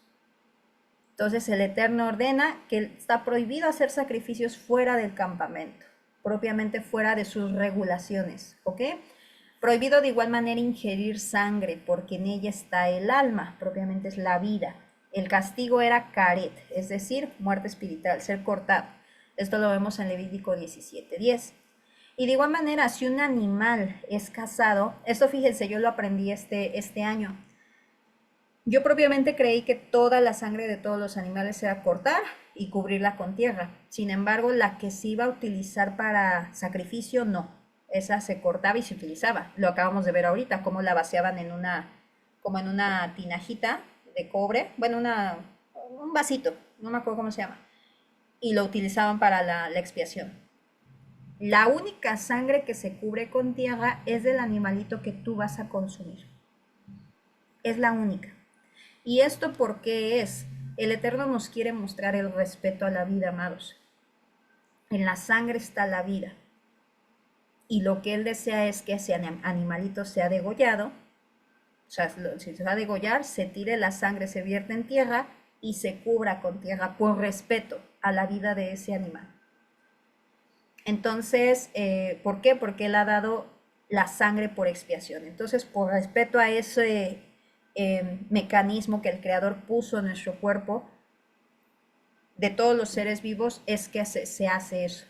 Entonces el Eterno ordena que está prohibido hacer sacrificios fuera del campamento, propiamente fuera de sus regulaciones, ¿ok? Prohibido de igual manera ingerir sangre, porque en ella está el alma, propiamente es la vida. El castigo era caret, es decir, muerte espiritual, ser cortado. Esto lo vemos en Levítico 17:10. Y de igual manera, si un animal es cazado, esto fíjense, yo lo aprendí este año. Yo propiamente creí que toda la sangre de todos los animales era cortar y cubrirla con tierra. Sin embargo, la que se iba a utilizar para sacrificio, no. Esa se cortaba y se utilizaba. Lo acabamos de ver ahorita, cómo la vaciaban como en una tinajita de cobre. Bueno, un vasito, no me acuerdo cómo se llama. Y lo utilizaban para la expiación. La única sangre que se cubre con tierra es del animalito que tú vas a consumir. Es la única. ¿Y esto por qué es? El Eterno nos quiere mostrar el respeto a la vida, amados. En la sangre está la vida. Y lo que Él desea es que ese animalito sea degollado. O sea, si se va a degollar, se tire la sangre, se vierte en tierra y se cubra con tierra por respeto a la vida de ese animal. Entonces, ¿por qué? Porque Él ha dado la sangre por expiación. Entonces, por respeto a ese mecanismo que el Creador puso en nuestro cuerpo, de todos los seres vivos, es que se hace eso.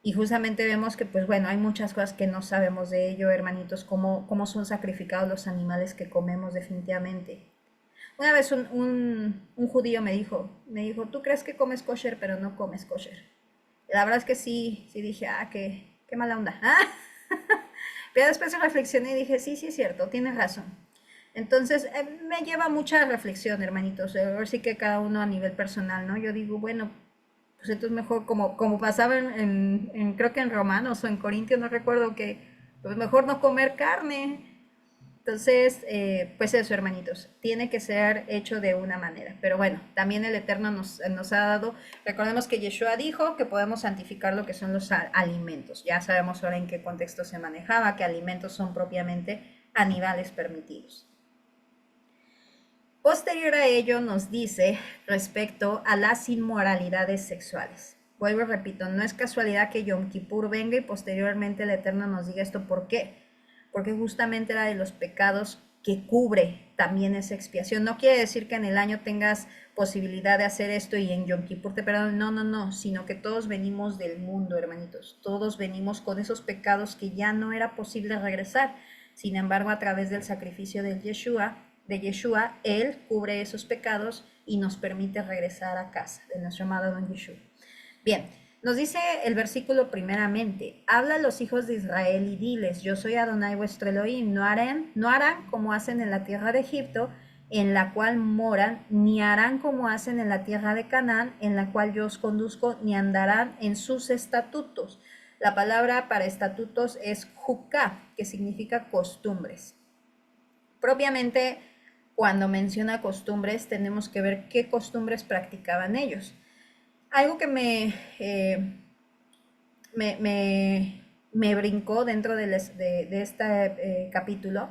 Y justamente vemos que, pues bueno, hay muchas cosas que no sabemos de ello, hermanitos, cómo son sacrificados los animales que comemos definitivamente. Una vez un judío me dijo, ¿tú crees que comes kosher, pero no comes kosher? La verdad es que sí dije, qué mala onda. Pero después reflexioné y dije, sí es cierto, tienes razón. Entonces, me lleva mucha reflexión, hermanitos. Ahora sí que cada uno a nivel personal, ¿no? Yo digo, bueno, pues entonces mejor, como pasaba creo que en Romanos o en Corintios, no recuerdo, que pues mejor no comer carne. Entonces, pues eso, hermanitos, tiene que ser hecho de una manera. Pero bueno, también el Eterno nos ha dado, recordemos que Yeshua dijo que podemos santificar lo que son los alimentos. Ya sabemos ahora en qué contexto se manejaba, que alimentos son propiamente animales permitidos. Posterior a ello nos dice respecto a las inmoralidades sexuales. Vuelvo y repito, no es casualidad que Yom Kippur venga y posteriormente el Eterno nos diga esto. ¿Por qué? Porque justamente era de los pecados que cubre también esa expiación. No quiere decir que en el año tengas posibilidad de hacer esto y en Yom Kippur te perdonen. No, sino que todos venimos del mundo, hermanitos. Todos venimos con esos pecados que ya no era posible regresar. Sin embargo, a través del sacrificio de Yeshua, Él cubre esos pecados y nos permite regresar a casa de nuestro amado Don Yeshua. Bien, nos dice el versículo primeramente, habla a los hijos de Israel y diles, yo soy Adonai vuestro Elohim, no harán como hacen en la tierra de Egipto, en la cual moran, ni harán como hacen en la tierra de Canaán, en la cual yo os conduzco, ni andarán en sus estatutos. La palabra para estatutos es juká, que significa costumbres. Propiamente, cuando menciona costumbres, tenemos que ver qué costumbres practicaban ellos. Algo que me brincó dentro de este capítulo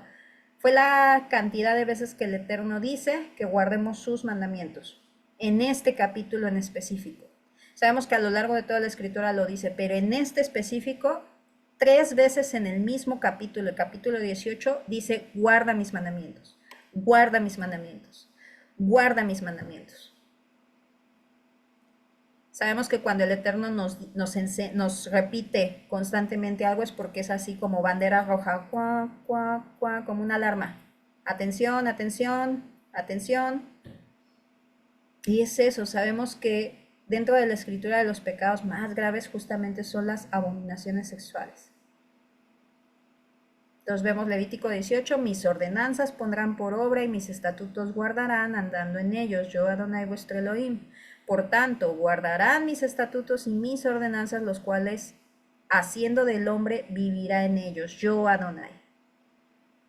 fue la cantidad de veces que el Eterno dice que guardemos sus mandamientos, en este capítulo en específico. Sabemos que a lo largo de toda la escritura lo dice, pero en este específico, 3 veces en el mismo capítulo, el capítulo 18, dice, guarda mis mandamientos, guarda mis mandamientos, guarda mis mandamientos. Sabemos que cuando el Eterno nos repite constantemente algo es porque es así como bandera roja, cuá, cuá, cuá, como una alarma. Atención, atención, atención. Y es eso, sabemos que dentro de la escritura de los pecados más graves justamente son las abominaciones sexuales. Entonces vemos Levítico 18, mis ordenanzas pondrán por obra y mis estatutos guardarán andando en ellos, yo Adonai vuestro Elohim. Por tanto, guardarán mis estatutos y mis ordenanzas, los cuales, haciendo del hombre, vivirá en ellos, yo Adonai.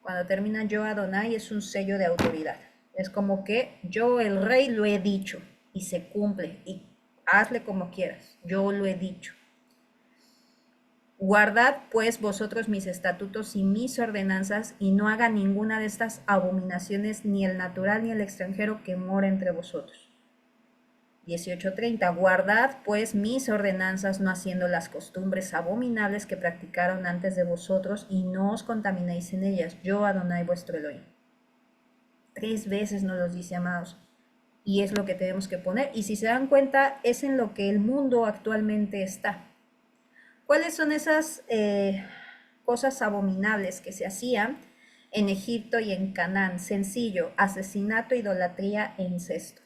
Cuando termina yo Adonai es un sello de autoridad. Es como que yo, el rey, lo he dicho y se cumple y hazle como quieras, yo lo he dicho. Guardad pues vosotros mis estatutos y mis ordenanzas y no haga ninguna de estas abominaciones ni el natural ni el extranjero que mora entre vosotros. 18:30. Guardad pues mis ordenanzas, no haciendo las costumbres abominables que practicaron antes de vosotros, y no os contaminéis en ellas. Yo, Adonai vuestro Elohim. 3 veces nos los dice, amados. Y es lo que tenemos que poner. Y si se dan cuenta, es en lo que el mundo actualmente está. ¿Cuáles son esas cosas abominables que se hacían en Egipto y en Canaán? Sencillo: asesinato, idolatría e incesto.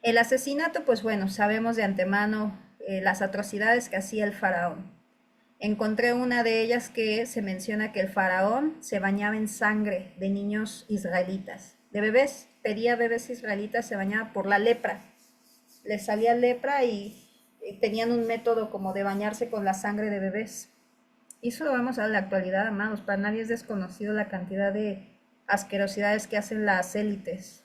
El asesinato, pues bueno, sabemos de antemano las atrocidades que hacía el faraón. Encontré una de ellas que se menciona que el faraón se bañaba en sangre de niños israelitas, de bebés, pedía bebés israelitas, se bañaba por la lepra. Les salía lepra y tenían un método como de bañarse con la sangre de bebés. Y eso lo vemos a la actualidad, amados. Para nadie es desconocido la cantidad de asquerosidades que hacen las élites.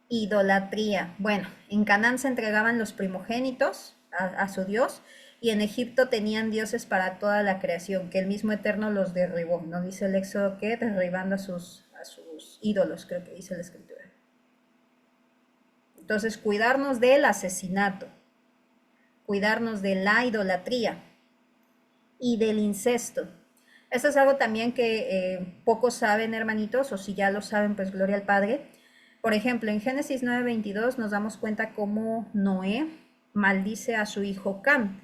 Idolatría. Bueno, en Canaán se entregaban los primogénitos a su Dios, y en Egipto tenían dioses para toda la creación, que el mismo Eterno los derribó. ¿No dice el Éxodo que derribando a sus ídolos? Creo que dice la Escritura. Entonces, cuidarnos del asesinato, cuidarnos de la idolatría y del incesto. Esto es algo también que pocos saben, hermanitos, o si ya lo saben, pues gloria al Padre. Por ejemplo, en Génesis 9:22 nos damos cuenta cómo Noé maldice a su hijo Cam.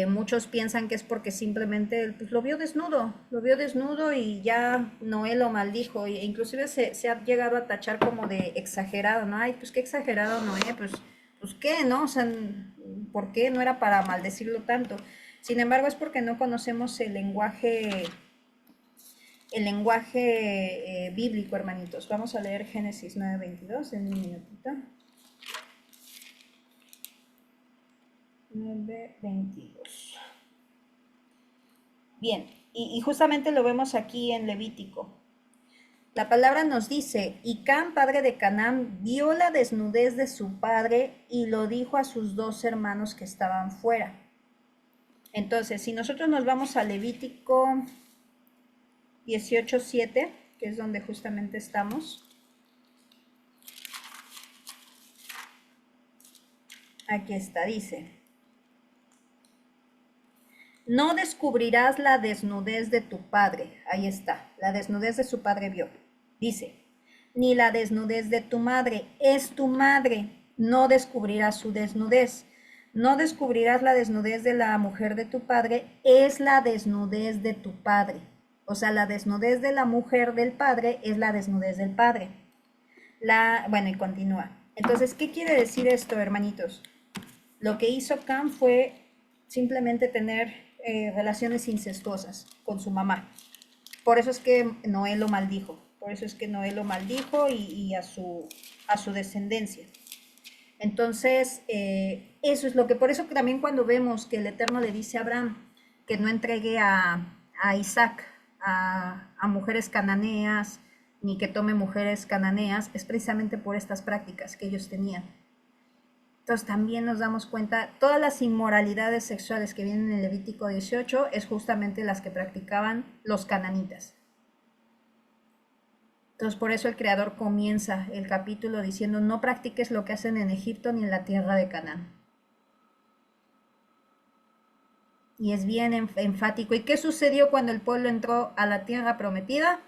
Muchos piensan que es porque simplemente pues, lo vio desnudo y ya Noé lo maldijo, e inclusive se ha llegado a tachar como de exagerado, ¿no? Ay, pues qué exagerado Noé, pues qué, ¿no? O sea, ¿por qué? No era para maldecirlo tanto. Sin embargo, es porque no conocemos el lenguaje bíblico, hermanitos. Vamos a leer Génesis 9:22 en un minutito. 9:22. Bien, y justamente lo vemos aquí en Levítico. La palabra nos dice: y Cam, padre de Canaán, vio la desnudez de su padre y lo dijo a sus 2 hermanos que estaban fuera. Entonces, si nosotros nos vamos a Levítico 18:7, que es donde justamente estamos. Aquí está, dice: no descubrirás la desnudez de tu padre. Ahí está, la desnudez de su padre vio. Dice: ni la desnudez de tu madre, es tu madre, no descubrirás su desnudez. No descubrirás la desnudez de la mujer de tu padre, es la desnudez de tu padre. O sea, la desnudez de la mujer del padre es la desnudez del padre. Bueno, y continúa. Entonces, ¿qué quiere decir esto, hermanitos? Lo que hizo Cam fue simplemente tener relaciones incestuosas con su mamá. Por eso es que Noé lo maldijo. Y a su descendencia. Entonces, eso es lo que, por eso que también cuando vemos que el Eterno le dice a Abraham que no entregue a Isaac a mujeres cananeas, ni que tome mujeres cananeas, es precisamente por estas prácticas que ellos tenían. Entonces también nos damos cuenta, todas las inmoralidades sexuales que vienen en Levítico 18 es justamente las que practicaban los cananitas. Entonces por eso el Creador comienza el capítulo diciendo: no practiques lo que hacen en Egipto ni en la tierra de Canaán. Y es bien enfático. ¿Y qué sucedió cuando el pueblo entró a la tierra prometida?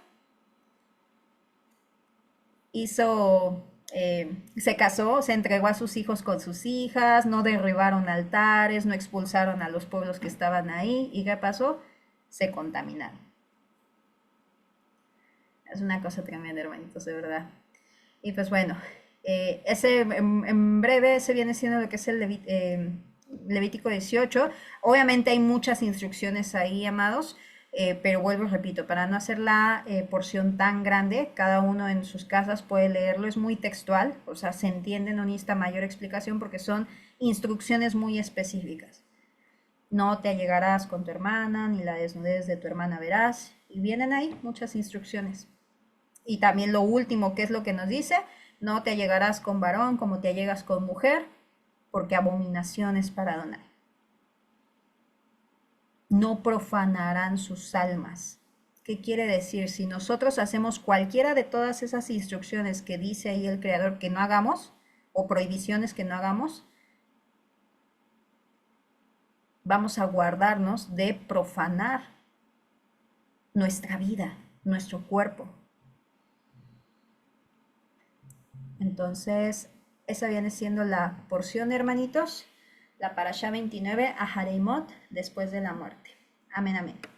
Se casó, se entregó a sus hijos con sus hijas, no derribaron altares, no expulsaron a los pueblos que estaban ahí. ¿Y qué pasó? Se contaminaron. Es una cosa tremenda, hermanitos, de verdad. Y pues bueno, en breve ese viene siendo lo que es el Levítico 18. Obviamente hay muchas instrucciones ahí, amados. Pero vuelvo y repito, para no hacer la porción tan grande, cada uno en sus casas puede leerlo, es muy textual, o sea, se entiende, no necesita mayor explicación porque son instrucciones muy específicas. No te allegarás con tu hermana, ni la desnudez de tu hermana verás, y vienen ahí muchas instrucciones. Y también lo último, que es lo que nos dice: no te allegarás con varón como te allegas con mujer, porque abominación es para Adonai. No profanarán sus almas. ¿Qué quiere decir? Si nosotros hacemos cualquiera de todas esas instrucciones que dice ahí el creador que no hagamos, o prohibiciones que no hagamos, vamos a guardarnos de profanar nuestra vida, nuestro cuerpo. Entonces, esa viene siendo la porción, hermanitos, la Parashá 29, Ahareimot, después de la muerte. Amén, amén.